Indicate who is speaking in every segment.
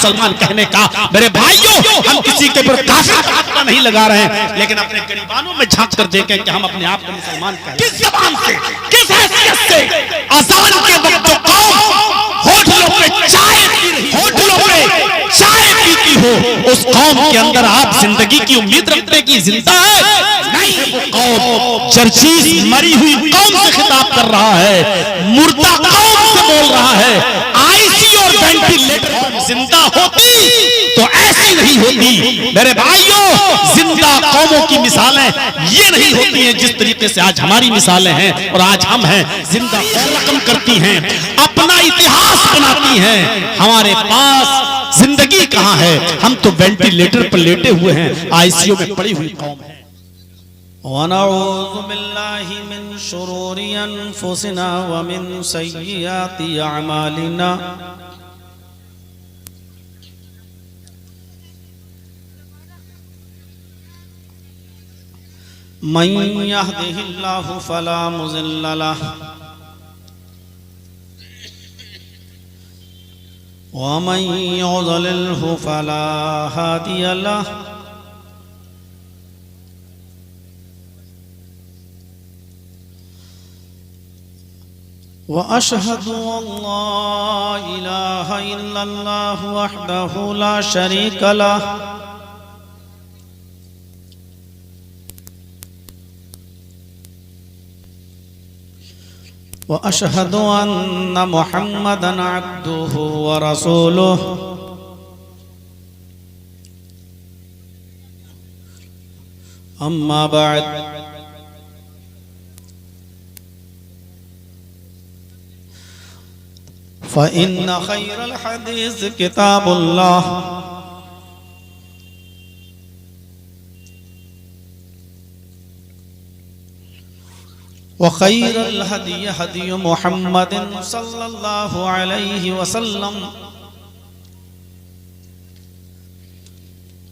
Speaker 1: मुसलमान कहने का। मेरे भाइयों, हम किसी के ऊपर काफिर का आत्मा नहीं लगा रहे हैं, लेकिन अपने गरीबानों में झांक कर देखें कि हम अपने आप को मुसलमान कहते हैं। किस जबान से, किस हैसियत से अज़ान के वक्त जो कौम होठलों पे चाय पीती हो, उस कौम के अंदर आप जिंदगी की उम्मीद रखते कि जिंदा है? नहीं, वो कौम चर्चीज मरी हुई कौम से खिताब कर रहा है, मुर्दा कौम से बोल रहा है। आईसी और वेंटिलेटर जिंदा होती तो ऐसी नहीं होती। मेरे भाइयों, जिंदा कौमों की मिसालें ये नहीं होती हैं जिस तरीके से आज हमारी मिसालें हैं और आज हम हैं। जिंदा रकम करती हैं, अपना इतिहास बनाती हैं। हमारे पास जिंदगी कहां है? हम तो वेंटिलेटर पर लेटे हुए हैं, आईसीयू में पड़ी हुई कौम है।
Speaker 2: वनऊज़ु बिल्लाहि मिन शुरूरि अनफुसिना व मिन सय्यिआति अअमालिना। मन यहदिहिल्लाहु फला मुज़िल्ल लहु व मन युज़लिल्हु फला हादिय लहु। व अशहदु अल्ला इलाहा इल्लल्लाहु वहदहु ला शरीक लहु व अशहदु अन्ना मुहम्मदन अब्दुहु व रसूलुहु। अम्मा बाद, फ़इन्न खैरल हदीस किताबुल्लाह व खैरल हदी हदी मुहम्मदिन सल्लल्लाहु अलैहि वसल्लम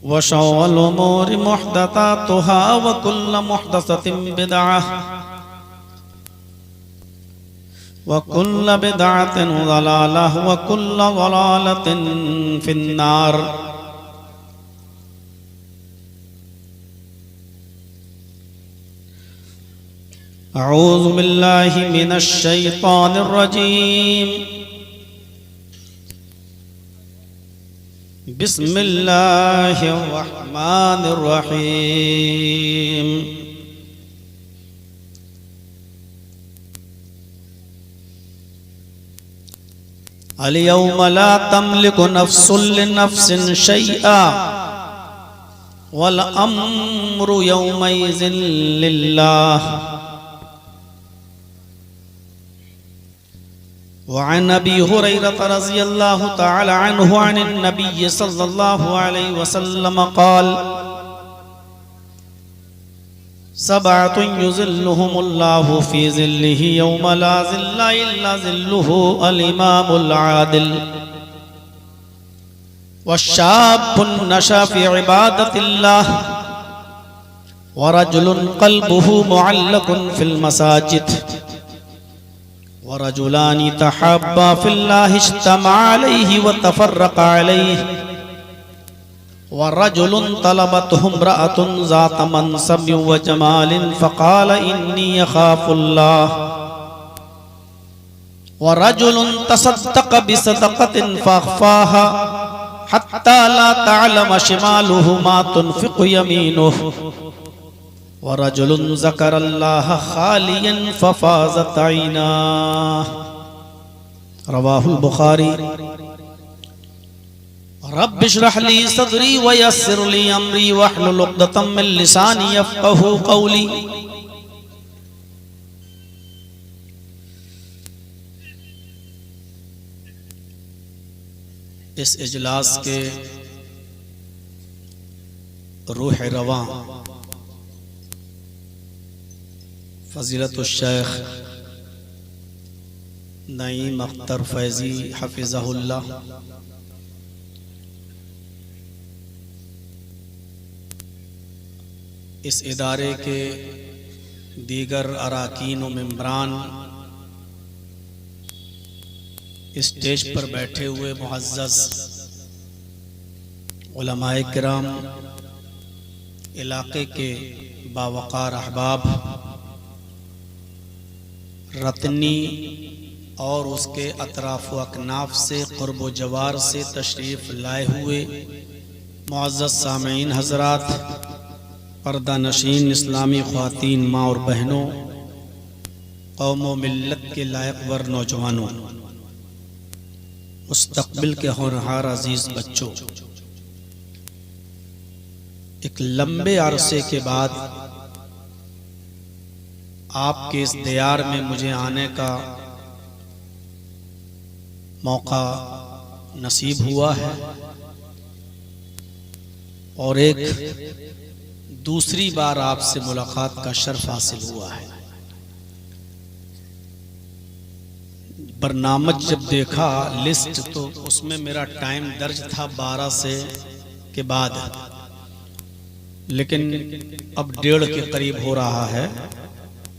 Speaker 2: व शर्रुल उमूरि मुहदसातुहा व कुल्लु मुहदसतिन बिदअह व कुल्लु बिदअतिन ज़लालह व कुल्लु ज़लालतिन फिन्नार। अऊज़ु बिल्लाहि मिनश शैतानिर रजीम। बिस्मिल्लाहिर रहमानिर रहीम। अल यौम ला तमलिकु नफ्सुन लिनफ्सिन शैआ वल अम्रु यौमइज़िन लिल्लाह। वअन अबी हुरैरह रज़ियल्लाहु तआला अन्हु अनिन नबी सल्लल्लाहु अलैहि वसल्लम क़ाल सबअतुन युज़िल्लुहुमुल्लाहु फ़ी ज़िल्लिही यौम ला ज़िल्ला इल्ला ज़िल्लुहु अल इमामुल आदिल वश्शाबुन नशा फ़ी इबादतिल्लाह व रजुलुन क़ल्बुहु मुअल्लक़ुन फ़िल मसाजिद व रजुलानि तहब्बा फिल्लाहि इज्तमा अलैहि व तफर्रक़ा अलैहि व रजुलुन तलबतहु इम्रअतुन ज़ात मनसबिन व जमालिन फ़क़ाल इन्नी अख़ाफ़ुल्लाह व रजुलुन तसद्दक़ बिसदक़तिन फ़अख़फ़ाहा हत्ता ला तअलम शिमालुहु मा तुनफ़िक़ु यमीनुहु व रजुलुन ज़करल्लाह ख़ालियन फ़फ़ाज़त ऐनाह। रवाहुल बुखारी। रब्बि इश्रह ली सदरी व यस्सिर ली अमरी वहलुल उक़दतम मिन लिसानी यफ़क़हू क़ौली। इस इजलास के रूह रवां फ़ज़ीलतुश शेख नईम अख्तर फैज़ी हफ़िज़हुल्लाह इस इदारे के दीगर अराकीन व मेंबरान, स्टेज पर बैठे हुए मुअज़्ज़ज़ उलमाए किराम, इलाके के बावकार अहबाब, रतनी और उसके अतराफ व अकनाफ से क़ुर्ब व जवार से तशरीफ़ लाए हुए मुअज़्ज़ज़ सामीन हज़रात, पर्दा नशीन इस्लामी ख़वातीन, माँ और बहनों, कौम व मिल्लत के लायकवर नौजवानों, मुस्तक़बिल के होनहार अजीज़ बच्चों, एक लंबे अरसे के बाद आपके इस दियार में मुझे आने का मौका नसीब हुआ है और एक दूसरी बार आपसे मुलाकात का शर्फ हासिल हुआ है। बरनामज जब देखा लिस्ट तो उसमें मेरा टाइम दर्ज था 12 से के बाद, लेकिन अब 1:30 के करीब हो रहा है।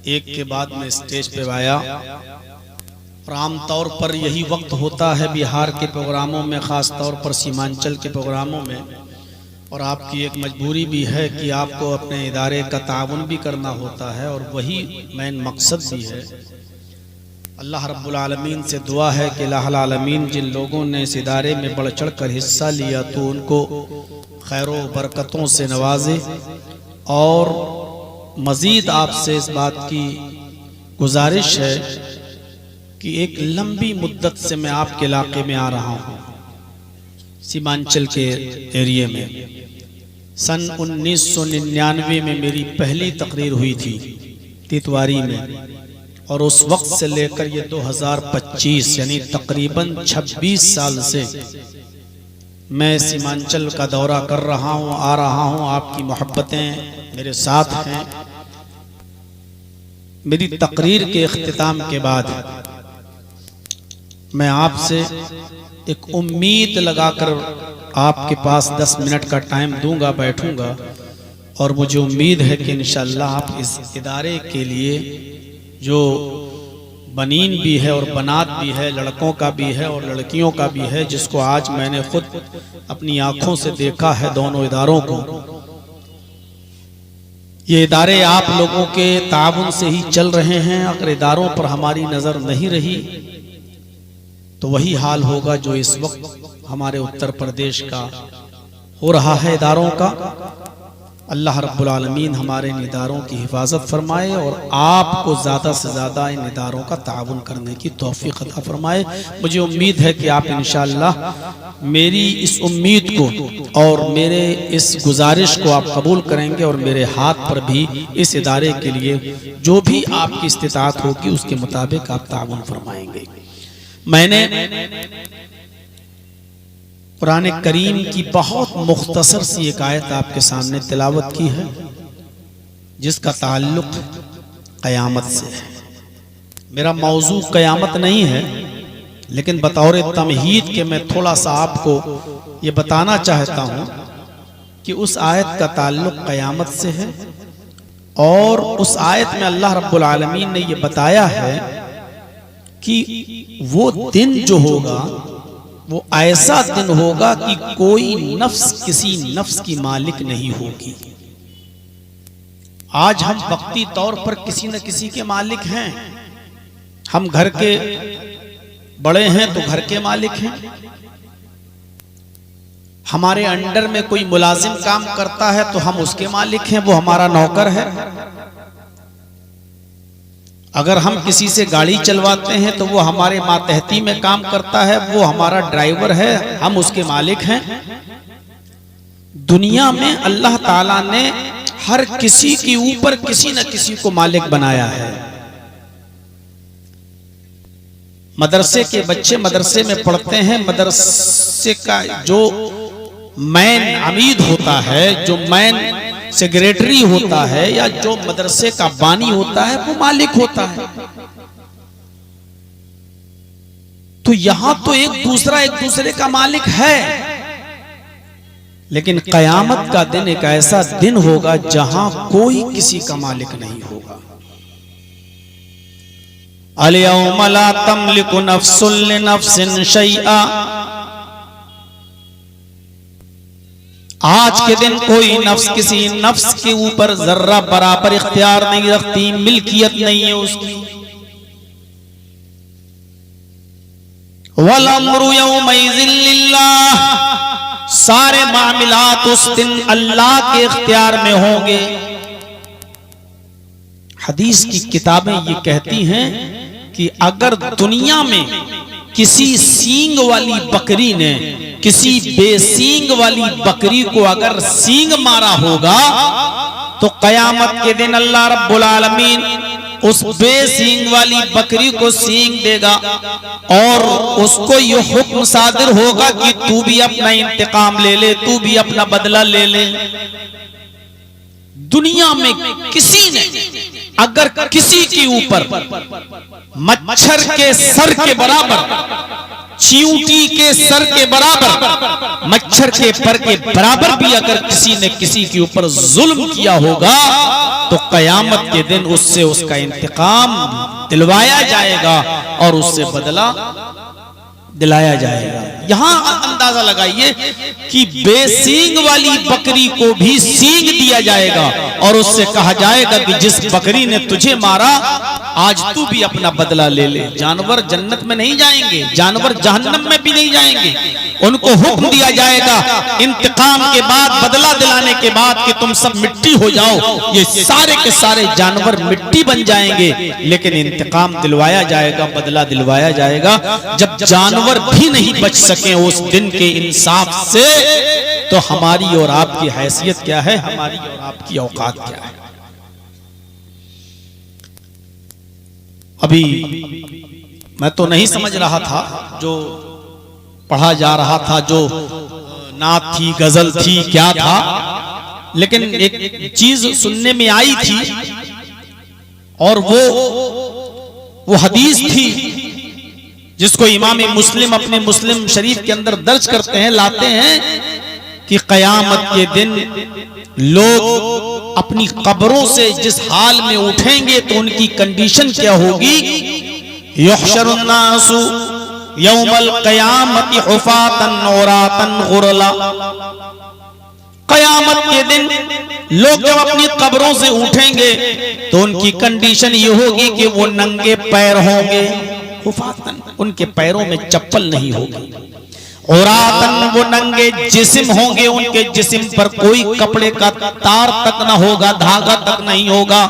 Speaker 2: 1 के बाद मैं स्टेज पे आया और आमतौर पर यही वक्त होता है बिहार के प्रोग्रामों में, ख़ास तौर पर सीमांचल के प्रोग्रामों में, और आपकी एक मजबूरी भी है कि आपको अपने इदारे का ताउन भी करना होता है और वही मेन मकसद भी है। अल्लाह रब्बुल आलमीन से दुआ है कि अल्लाह आलमीन जिन लोगों ने इस इदारे में बढ़ चढ़ कर हिस्सा लिया तो उनको खैर व बरकतों से नवाजे, और मज़ीद आपसे इस बात की गुजारिश है कि एक लंबी मुद्दत से मैं आपके इलाके में आ रहा हूँ, सीमांचल के एरिए में। सन 1999 में मेरी पहली तकरीर हुई थी तितवारी में, और उस वक्त से लेकर ये 2025 यानी तकरीबन 26 साल से मैं सीमांचल का दौरा कर रहा हूँ, आ रहा हूँ। आपकी मोहब्बतें मेरे साथ हैं। मेरी तकरीर के इख्तिताम के बाद मैं आपसे एक उम्मीद लगाकर आपके पास 10 मिनट का टाइम दूंगा, बैठूंगा, और मुझे उम्मीद है कि इंशाअल्लाह आप इस इदारे के लिए जो बनीन भी है और बनात भी है, लड़कों का भी है और लड़कियों का भी है, जिसको आज मैंने खुद अपनी आंखों से देखा है, दोनों इदारों को। ये इदारे आप लोगों के ताउन से ही चल रहे हैं। अगर इदारों पर हमारी नज़र नहीं रही तो वही हाल होगा जो इस वक्त हमारे उत्तर प्रदेश का हो रहा है इदारों का। अल्लाह रब्बुल आलमीन हमारे इन इदारों की हिफाजत फरमाए और आपको ज़्यादा से ज़्यादा इन इदारों का ताउन करने की तौफीक अता फरमाए। मुझे उम्मीद है कि आप इंशाअल्लाह मेरी इस उम्मीद को और मेरे इस गुजारिश को आप कबूल करेंगे और मेरे हाथ पर भी इस इदारे के लिए जो भी आपकी इस्तिताअत होगी उसके मुताबिक आप ताउन फरमाएंगे। मैंने कुरान करीम की बहुत मुख्तसर सी एक आयत आपके सामने तिलावत की है जिसका ताल्लुक क़यामत से है। मेरा मौजू क़यामत नहीं है, लेकिन बतौर तमहीद के मैं थोड़ा सा आपको ये बताना चाहता हूँ कि उस आयत का ताल्लुक क़यामत से है। और उस आयत में अल्लाह रब्बुल आलमीन ने ये बताया है कि वो दिन जो होगा वो ऐसा दिन होगा कि कोई नफ्स किसी नफ्स की मालिक नहीं होगी। आज हम वक्ती तौर पर किसी न किसी के मालिक हैं। हम घर के बड़े हैं तो घर के मालिक हैं। हमारे अंडर में कोई मुलाजिम काम करता है तो हम उसके मालिक हैं, वो हमारा नौकर है। अगर हम किसी से गाड़ी चलवाते हैं तो वो हमारे मातहती में काम करता है, वो हमारा ड्राइवर है, हम उसके मालिक हैं। दुनिया में अल्लाह ताला ने हर किसी के ऊपर किसी न किसी को मालिक बनाया है। मदरसे के बच्चे मदरसे में पढ़ते हैं, मदरसे का जो मैन अमीद होता है, जो मैन सेक्रेटरी होता है, या जो मदरसे का बानी होता है, वो मालिक होता है। तो यहां तो एक दूसरे का मालिक है, लेकिन कयामत का दिन एक ऐसा दिन होगा जहां कोई किसी का मालिक नहीं होगा। अल-यौम ला तमलिकु नफ्सुन लिनफ्सिन शैआ, आज के दिन कोई नफ्स किसी नफ्स के ऊपर जर्रा बराबर इख्तियार नहीं रखती, मिल्कियत नहीं है उसकी। वल अम्रु यौमइज़िन लिल्लाह, सारे मामलात उस दिन अल्लाह के इख्तियार में होंगे। हदीस की किताबें ये कहती हैं कि अगर दुनिया में किसी सींग वाली बकरी ने किसी बेसींग वाली बकरी को अगर सींग मारा होगा तो कयामत के दिन अल्लाह रब्बुल आलमीन उस बेसींग वाली बकरी को सींग देगा और उसको ये हुक्म सादिर होगा कि तू भी अपना इंतकाम ले ले, तू भी अपना बदला ले ले। दुनिया में किसी ने अगर किसी के ऊपर मच्छर के सर के बराबर, चींटी के सर के बराबर, मच्छर के पर के बराबर भी अगर किसी ने किसी के ऊपर जुल्म किया होगा तो कयामत के दिन उससे उसका इंतकाम दिलवाया जाएगा और उससे बदला दिलाया जाएगा। यहां अंदाजा लगाइए कि बेसींग वाली बकरी को भी सींग दिया जाएगा और उससे कहा जाएगा कि जिस बकरी ने तुझे मारा आज तू भी अपना बदला ले ले। जानवर जन्नत में नहीं जाएंगे, जानवर जहन्नम में भी नहीं जाएंगे। उनको हुक्म दिया जाएगा इंतकाम के बाद, बदला दिलाने के बाद कि तुम सब मिट्टी हो जाओ। ये सारे के सारे जानवर मिट्टी बन जाएंगे, लेकिन इंतकाम दिलवाया जाएगा, बदला दिलवाया जाएगा। जब जानवर भी नहीं बच सके उस दिन के इंसाफ से, तो हमारी और आपकी हैसियत क्या है, हमारी और आपकी औकात क्या है। अभी मैं तो नहीं समझ रहा था, जो पढ़ा जा रहा था, जो नात थी, गजल थी, क्या था, लेकिन एक चीज सुनने में आई थी और वो हदीस थी जिसको इमाम मुस्लिम अपने मुस्लिम शरीफ के अंदर दर्ज करते हैं, लाते हैं कि कयामत के दिन लोग अपनी कब्रों से जिस हाल में उठेंगे तो उनकी कंडीशन क्या होगी। युहशरुन नासु यौमल क़यामति हुफ़ातन औरातन गुरला। कयामत के दिन लोग जब अपनी कब्रों से उठेंगे तो उनकी कंडीशन ये होगी कि वो नंगे पैर होंगे, हुफ़ातन, उनके पैरों में चप्पल नहीं होगी, औरातन, वो नंगे जिस्म होंगे, उनके जिस्म पर कोई कपड़े का तार तक न होगा, धागा तक नहीं होगा।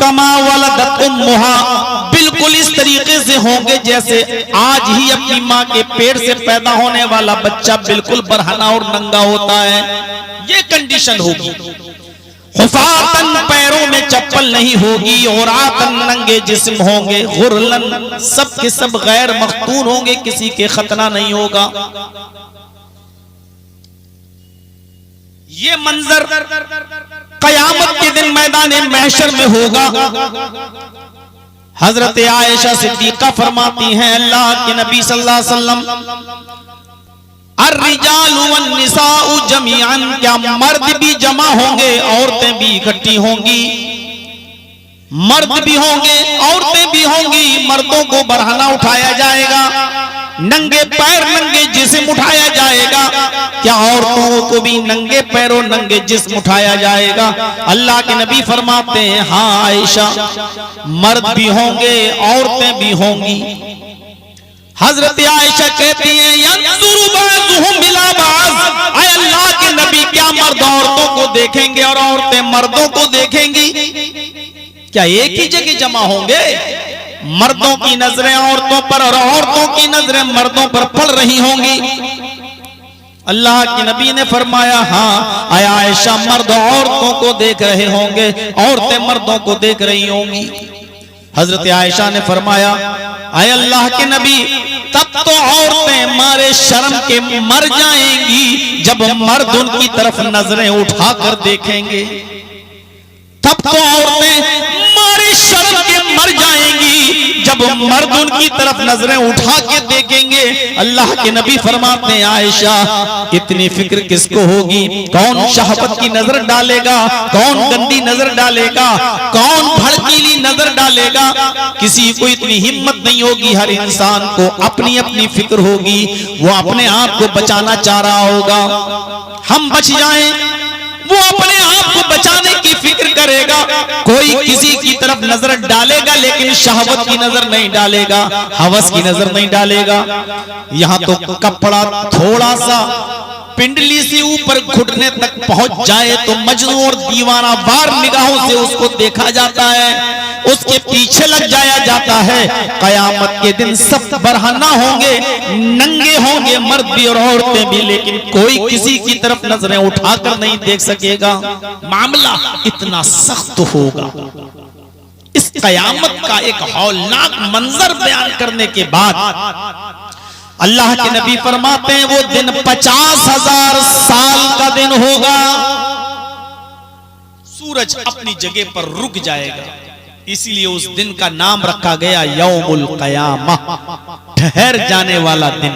Speaker 2: कमा वलदत उम्मुहा, बिल्कुल इस तरीके से होंगे जैसे आज ही अपनी माँ के पेट से पैदा होने वाला बच्चा बिल्कुल बरहना और नंगा होता है, ये कंडीशन होगी। हुफ़ातन, पैरों में चप्पल नहीं होगी, औरातन, नंगे जिस्म होंगे, गुरलन, सब के सब गैर मख्तून होंगे, किसी के खतना नहीं होगा। ये मंजर कयामत के दिन मैदान महशर में होगा। हजरत आयशा सिद्दीका फरमाती हैं, अल्लाह के नबी सल्लल्लाहु अलैहि वसल्लम, अर्रिजालु वन्निसाउ जमीअन, क्या मर्द भी जमा होंगे, औरतें भी इकट्ठी होंगी। मर्द भी होंगे, औरतें भी होंगी। मर्दों को बरहना उठाया जाएगा, नंगे पैर नंगे जिस्म उठाया जाएगा। क्या औरतों को भी नंगे पैरों नंगे जिस्म उठाया जाएगा? अल्लाह के नबी फरमाते हैं, हाँ आयशा, मर्द भी होंगे, औरतें भी होंगी। हजरत आयशा कहती हैं, यंजुरु बाज़ुहुम इला बाज़, ऐ अल्लाह के नबी, क्या मर्द औरतों को देखेंगे और औरतें मर्दों को देखेंगी? क्या एक ही जगह जमा होंगे? मर्दों की नजरें औरतों पर और औरतों की नजरें मर्दों पर पड़ रही होंगी। अल्लाह के नबी ने फरमाया, हाँ ऐ आयशा, मर्द औरतों को देख रहे होंगे, औरतें मर्दों को देख रही होंगी। हजरत आयशा ने फरमाया, ऐ अल्लाह के नबी, तब तो औरतें मारे शर्म के मर जाएंगी जब मर्द उनकी तरफ नजरें उठाकर देखेंगे। तब तो औरतें मारे शर्म के मर जाएंगी जब मर्द उनकी तरफ नजरें उठा के देखेंगे। अल्लाह के नबी फरमाते हैं, आयशा, इतनी फिक्र किसको होगी? कौन शहवत की नजर डालेगा, कौन गंदी नजर डालेगा, कौन भड़कीली
Speaker 1: नजर डालेगा। किसी को इतनी हिम्मत नहीं होगी, हर इंसान को अपनी अपनी फिक्र होगी, वो अपने आप को बचाना चाह रहा होगा। हम बच जाएं, वो अपने आप को बचाने की फिक्र करेगा। कोई किसी की तरफ नजर डालेगा लेकिन शहवत की नजर नहीं डालेगा, हवस की नजर नहीं डालेगा। यहां तो कपड़ा थोड़ा सा पिंडली से ऊपर घुटने तक पहुंच जाए तो मजनू और दीवाना वार निगाहों से उसको देखा जाता है, उसके पीछे लग जाया जाता है। कयामत के दिन सब बरहना होंगे, नंगे होंगे, मर्द भी और औरतें भी, लेकिन कोई किसी की तरफ नजरें उठाकर नहीं देख सकेगा। मामला इतना सख्त होगा। इस कयामत का एक हौलनाक मंजर बयान करने के बाद अल्लाह के नबी फरमाते हैं वो दिन 50,000 साल का दिन होगा। सूरज अपनी जगह पर रुक जाएगा, इसलिए उस दिन का नाम रखा गया यौमुल क़यामा, ठहर जाने वाला दिन,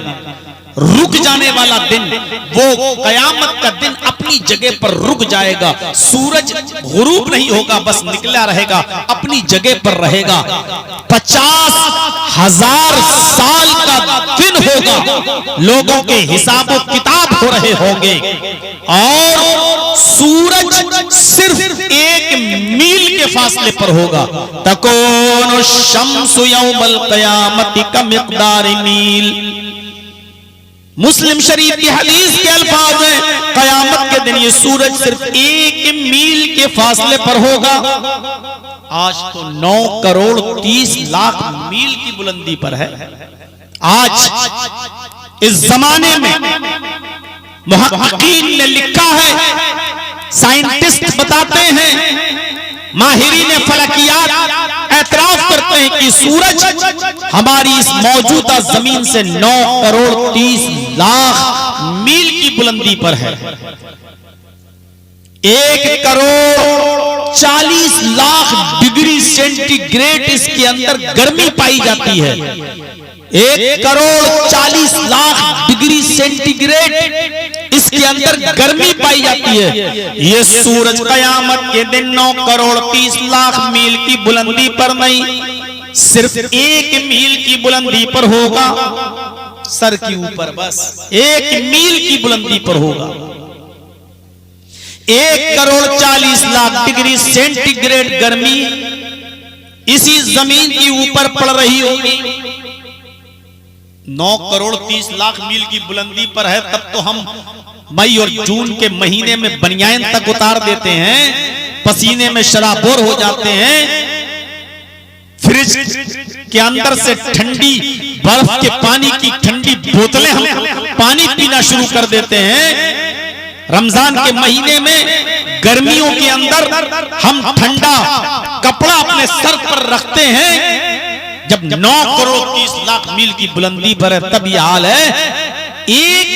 Speaker 1: रुक जाने वाला दिन। वो कयामत का दिन अपनी जगह पर रुक जाएगा। सूरज गुरूब नहीं होगा, बस निकला रहेगा, अपनी जगह पर रहेगा। 50,000 साल का दिन होगा, लोगों के हिसाबो किताब हो रहे होंगे और सूरज सिर्फ 1 मील के फासले पर होगा। तकोनु शम्सु यौमल क़यामति का मिक़दार मील। मुस्लिम शरीफ की हदीस के अल्फाज हैं, कयामत के दिन ये सूरज सिर्फ 1 मील के फासले पर होगा। आज तो 9 करोड़ 30 लाख मील की बुलंदी पर है। आज इस जमाने में मुहक्किकीन ने लिखा है, साइंटिस्ट बताते हैं, माहिरीन फलकियात एतराफ करते हैं कि सूरज हमारी इस मौजूदा जमीन से 9 करोड़ 30 लाख मील की बुलंदी पर है। 1 करोड़ 40 लाख डिग्री सेंटीग्रेड इसके अंदर गर्मी पाई जाती है। 1 करोड़ 40 लाख डिग्री सेंटीग्रेड इसके अंदर गर्मी पाई जाती है। ये सूरज कयामत के दिन 9 करोड़ 30 लाख मील की बुलंदी पर नहीं, सिर्फ 1 मील की बुलंदी पर होगा, सर के ऊपर, बस 1 मील की बुलंदी पर होगा। 1 करोड़ 40 लाख डिग्री सेंटीग्रेड गर्मी इसी जमीन के ऊपर पड़ रही होगी। 9 करोड़ 30 लाख मील की बुलंदी पर है, तब तो हम मई और जून के महीने में बनियान तक उतार देते हैं, पसीने में शराबोर हो जाते हैं, फ्रिज के अंदर से ठंडी बर्फ के पानी की ठंडी बोतलें हम पानी पीना शुरू कर देते हैं। रमजान के महीने में गर्मियों के अंदर हम ठंडा कपड़ा अपने सर पर रखते हैं। जब 9 करोड़ 30 लाख मील की बुलंदी पर है तब यह हाल है। 1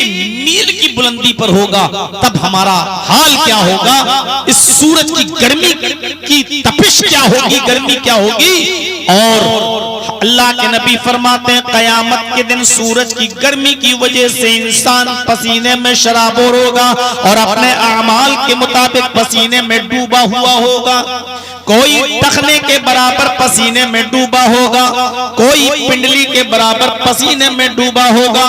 Speaker 1: मील की बुलंदी पर होगा तब हमारा हाल क्या होगा, इस सूरज की गर्मी की तपिश क्या होगी, गर्मी क्या होगी। और अल्लाह के नबी फरमाते हैं कयामत के दिन सूरज की गर्मी की वजह से इंसान पसीने में शराबोर होगा और अपने अमाल के मुताबिक पसीने में डूबा हुआ होगा। कोई टखने के बराबर पसीने में डूबा होगा, कोई पिंडली के बराबर पसीने में डूबा होगा,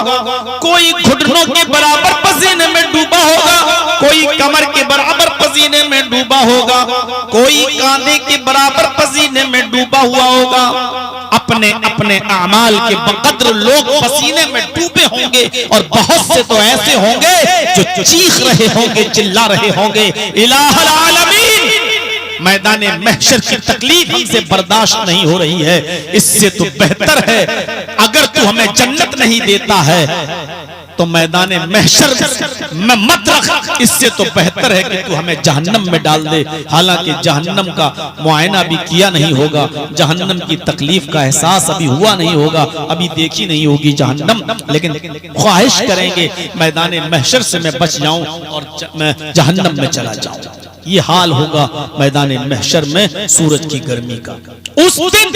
Speaker 1: कोई घुटनों के बराबर पसीने में डूबा होगा, कोई कमर के बराबर पसीने में डूबा होगा, कोई कांधे के बराबर पसीने में डूबा हुआ होगा। अपने अपने अमाल के बकद्र लोग पसीने में डूबे होंगे और बहुत से तो ऐसे होंगे जो चीख रहे होंगे, चिल्ला रहे होंगे, इलाहुल आलमीन, मैदाने महशर की तकलीफ हमसे बर्दाश्त नहीं हो रही है, इससे तो बेहतर है अगर तू हमें जन्नत नहीं देता है तो मैदाने महशर में मत रख, इससे तो बेहतर है कि तू हमें जहन्नम में डाल दे। हालांकि जहन्नम का मुआयना भी किया नहीं होगा, जहन्नम की तकलीफ का एहसास अभी हुआ नहीं होगा, अभी देखी नहीं होगी जहन्नम, लेकिन ख्वाहिश करेंगे मैदाने महशर से मैं बच जाऊं और मैं जहन्नम में चला जाऊं। ये हाल होगा मैदाने महशर में सूरज की गर्मी का। उस दिन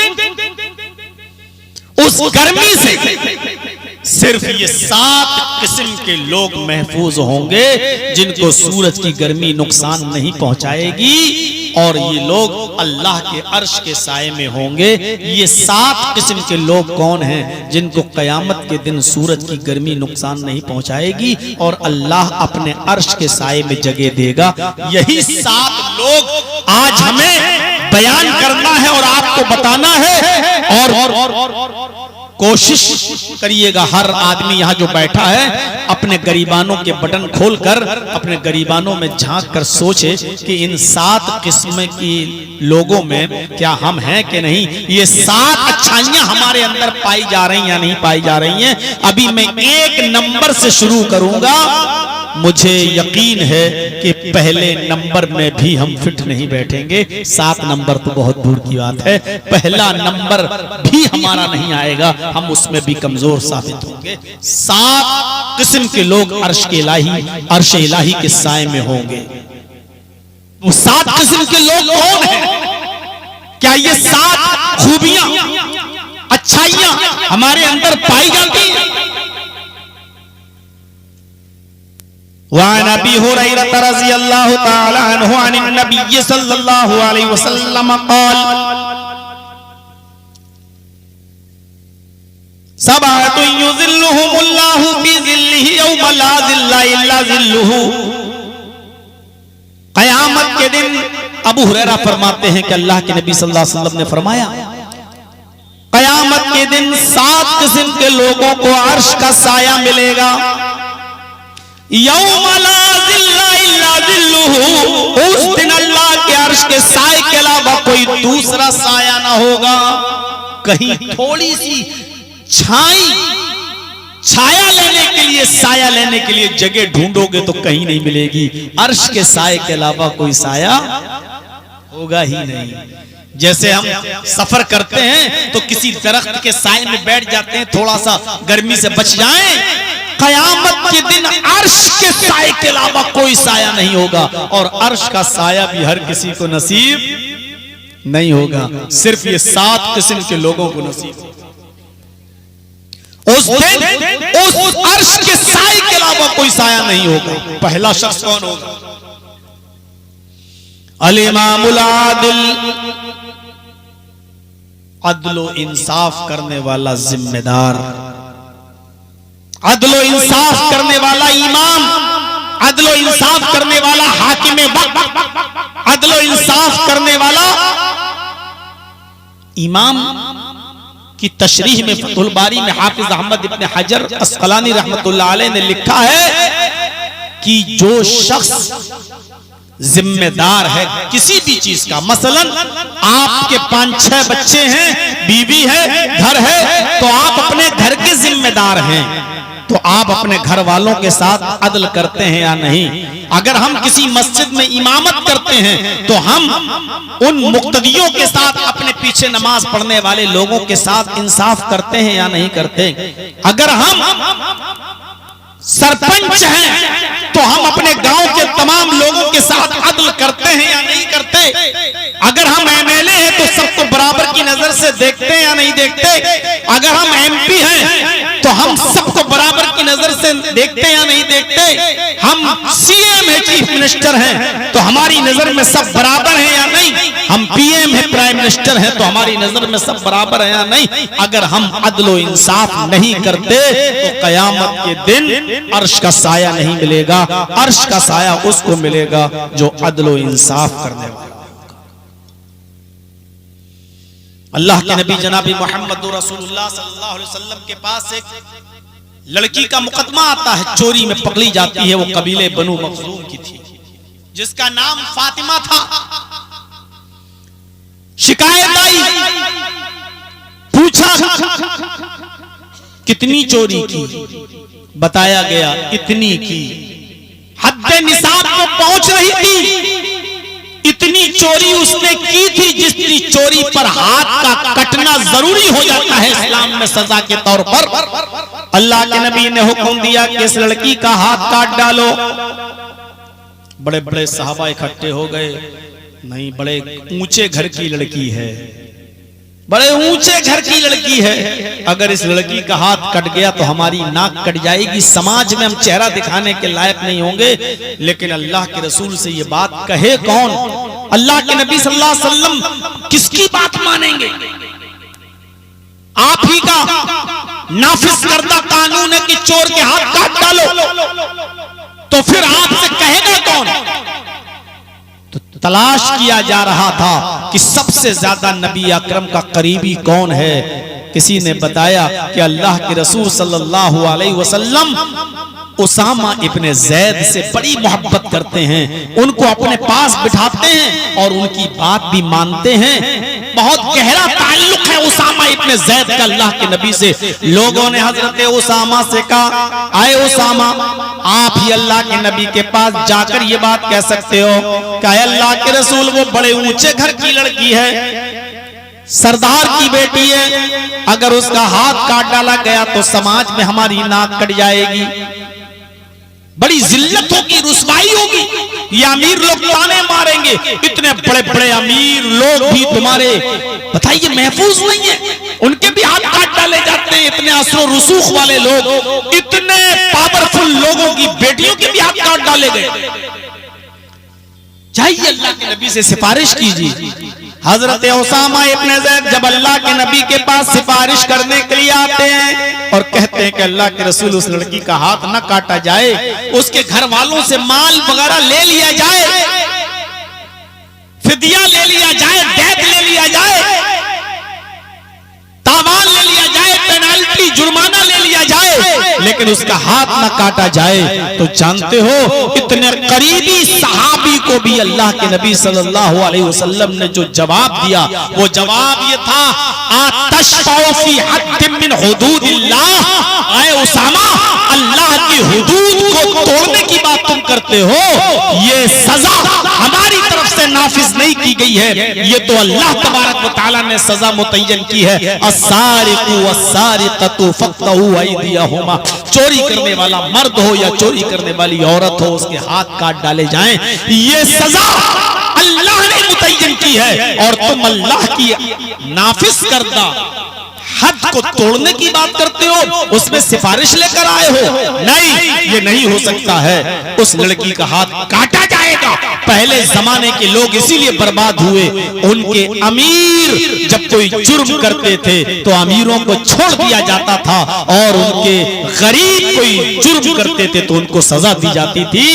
Speaker 1: उस गर्मी से
Speaker 2: सिर्फ ये 7 किस्म के लोग महफूज होंगे जिनको सूरज की गर्मी नुकसान नहीं पहुंचाएगी, और ये लोग अल्लाह के अर्श के साए में होंगे। ये 7 किस्म के लोग कौन हैं जिनको कयामत के दिन सूरज की गर्मी नुकसान नहीं पहुंचाएगी और अल्लाह अपने अर्श के साए में जगह देगा। यही 7 लोग आज हमें बयान करना है और आपको बताना है। और कोशिश करिएगा हर आदमी यहाँ जो बैठा है अपने गरीबानों के बटन खोलकर अपने गरीबानों में झांक कर सोचे कि इन 7 किस्म की लोगों में क्या हम हैं कि नहीं। ये 7 अच्छाइयां हमारे अंदर पाई जा रही हैं या नहीं पाई जा रही हैं। अभी मैं 1 नंबर से शुरू करूंगा। मुझे यकीन है कि पहले नंबर में भी हम फिट नहीं बैठेंगे। 7 नंबर तो बहुत दूर की बात है, पहला नंबर भी हमारा नहीं आएगा, हम उसमें भी कमजोर साबित होंगे। 7 किस्म के लोग अर्श इलाही के साए में होंगे। वो 7 किस्म के लोग कौन हैं? क्या ये 7 खूबियां अच्छाइयां हमारे अंदर पाई जाती हैं?
Speaker 1: वअन अबी हुरैरा रज़ियल्लाहु तआला अन्हु अन नबी सल्लल्लाहु अलैहि वसल्लम क़ाल सबअतु युज़िल्लुहुमुल्लाहु फी ज़िल्लिही यौम ला ज़िल्ला इल्ला ज़िल्लुहु।
Speaker 2: क़यामत के दिन अबू हुरैरा फरमाते हैं कि अल्लाह के नबी सल्लल्लाहु अलैहि वसल्लम ने फरमाया क़यामत के दिन 7 किस्म के लोगों को अर्श का साया मिलेगा। यौम ला ज़िल्ला इल्ला ज़िल्लुहु, उस दिन अल्लाह के अर्श के साए के अलावा कोई दूसरा साया ना होगा। कहीं थोड़ी सी छाया लेने के लिए, साया लेने के लिए जगह ढूंढोगे तो कहीं नहीं मिलेगी। अर्श के साए के अलावा कोई साया होगा ही नहीं। जैसे हम सफर करते हैं तो किसी दरख्त के साए में बैठ जाते हैं थोड़ा सा गर्मी से बच जाएं। क़यामत के दिन अर्श के साए के अलावा कोई साया नहीं होगा, और अर्श का साया भी हर किसी को नसीब नहीं होगा, सिर्फ ये 7 किस्म के लोगों को नसीब। उस दिन उस अर्श के साए के अलावा कोई साया नहीं होगा। पहला शख्स कौन होगा? अल इमामुल आदिल, अदलो इंसाफ करने वाला जिम्मेदार, अदलो इंसाफ करने वाला इमाम, अदलो इंसाफ करने वाला हाकिम वक्त, अदलो इंसाफ करने वाला इमाम की तशरीह में फतहुल बारी में हाफिज अहमद इब्न हजर अस्कलानी रहमतुल्लाह अलैह ने लिखा है कि जो शख्स जिम्मेदार है किसी भी चीज का, मसलन आपके 5-6 बच्चे हैं, बीवी है, घर है, तो आप अपने घर के जिम्मेदार हैं, तो आप अपने घर वालों के साथ अदल करते हैं या नहीं। अगर हम किसी मस्जिद में इमामत करते हैं तो हम उन मुक्तदियों के साथ, अपने पीछे नमाज पढ़ने वाले लोगों के साथ इंसाफ करते हैं या नहीं करते। अगर हम सरपंच हैं तो हम अपने गांव के तमाम लोगों के साथ अदल करते हैं या नहीं करते। अगर हम एमएलए हैं तो सबको बराबर की नजर से देखते हैं या नहीं देखते। अगर हम एमपी हैं तो हम सबको बराबर की नजर से देखते हैं या नहीं देखते। हम सीएम है, चीफ मिनिस्टर हैं, तो हमारी नजर में सब बराबर हैं या नहीं। हम पीएम है, प्राइम मिनिस्टर हैं, तो हमारी नजर में सब बराबर हैं या नहीं। अगर हम अदलो इंसाफ नहीं करते तो कयामत के दिन अर्श का साया नहीं मिलेगा। अर्श का साया उसको मिलेगा जो अदलो इंसाफ करने वाला। अल्लाह के नबी जनाबी मोहम्मद रसूलुल्लाह सल्लल्लाहु अलैहि वसल्लम के पास एक लड़की का मुकदमा आता है, चोरी में पकड़ी जाती है। वो कबीले बनु मखजूम की थी, जिसका नाम फातिमा था। शिकायत आई, पूछा कितनी चोरी की, बताया गया इतनी की। हद्दे निसाब को पहुंच रही थी, इतनी चोरी उसने की थी जितनी चोरी पर हाथ का कटना जरूरी हो जाता है इस्लाम में सजा के तौर पर। अल्लाह के नबी ने हुक्म दिया कि इस लड़की का हाथ काट डालो। बड़े बड़े सहाबा इकट्ठे हो गए। नहीं, बड़े ऊंचे घर की लड़की है, बड़े ऊंचे घर की लड़की है, अगर इस लड़की का हाथ कट गया तो हमारी नाक कट जाएगी, समाज में हम चेहरा दिखाने के लायक नहीं होंगे। लेकिन अल्लाह के रसूल से ये बात कहे कौन? अल्लाह के नबी सल्लल्लाहु अलैहि वसल्लम किसकी बात मानेंगे? आप ही का नाफिज करदा कानून है कि चोर के हाथ काट डालो, तो फिर आपसे कहेगा कौन? तो तलाश किया जा रहा था कि सबसे ज्यादा नबी अकरम का करीबी कौन है। किसी ने बताया कि अल्लाह के रसूल सल्लल्लाहु अलैहि वसल्लम उसामा इब्ने ज़ैद से बड़ी मोहब्बत करते हैं, उनको अपने पास बिठाते हैं और उनकी बात भी मानते हैं। बहुत गहरा ताल्लुक है उसामा इब्ने ज़ैद का अल्लाह के नबी से। लोगों ने हजरत उसामा से कहा, आए उसामा, आप ही अल्लाह के नबी के पास जाकर ये बात कह सकते हो कि अल्लाह के रसूल वो बड़े ऊंचे घर की लड़की है, सरदार की बेटी है, अगर उसका हाथ काट डाला गया तो समाज में हमारी नाक कट जाएगी, बड़ी जिल्लत होगी, रुसवाई होगी, ये अमीर लोग ताने मारेंगे। इतने बड़े बड़े अमीर लोग भी तुम्हारे बताइए महफूज नहीं है, उनके भी हाथ काट डाले जाते हैं। इतने असरो रुसूख वाले लोग, इतने पावरफुल लोगों की बेटियों के भी हाथ काट डाले गए। चाहिए अल्लाह के नबी से सिफारिश कीजिए। हजरत उसामा इब्ने ज़ैद जब अल्लाह के नबी के पास सिफारिश करने के लिए आते हैं और कहते हैं कि अल्लाह के रसूल उस लड़की का हाथ न काटा जाए, उसके घर वालों से माल वगैरह ले लिया जाए, फिदिया ले लिया जाए, दैत ले लिया जाए, तावान ले लिया जाए, पेनाल्टी जुर्माना ले लिया जाए, लेकिन उसका हाथ न काटा जाए, तो जानते हो इतने करीबी सहाबी को भी अल्लाह के नबी सल्लल्लाहु अलैहि वसल्लम ने जो जवाब दिया, वो जवाब ये था, आतशफउ फी हद्दिन मिन हुदूदिल्लाह, आए उसामा, अल्लाह की हुदूद को तोड़ने की बात तुम करते हो, ये सजा हमारी तरफ से नाफिज नहीं की गई है, ये तो अल्लाह तबारक व तआला ने सजा मुतय्यन की है। अस्सारिकु वस्सारिकतु फक्तहू ऐदियहुमा, चोरी करने वाला मर्द हो या चोरी करने वाली औरत हो, उसके हाथ काट डाले जाएं, ये सजा अल्लाह ने मुतय्यन की है, और तुम अल्लाह की नाफिज करदा हद को तोड़ने की बात करते हो, उसमें सिफारिश लेकर आए हो। नहीं, ये नहीं हो सकता है, उस लड़की का हाथ काटा जाएगा। पहले जमाने के लोग इसीलिए बर्बाद हुए, उनके अमीर जब कोई जुर्म करते थे तो अमीरों को छोड़ दिया जाता था, और उनके गरीब कोई जुर्म करते थे तो उनको सजा दी जाती थी।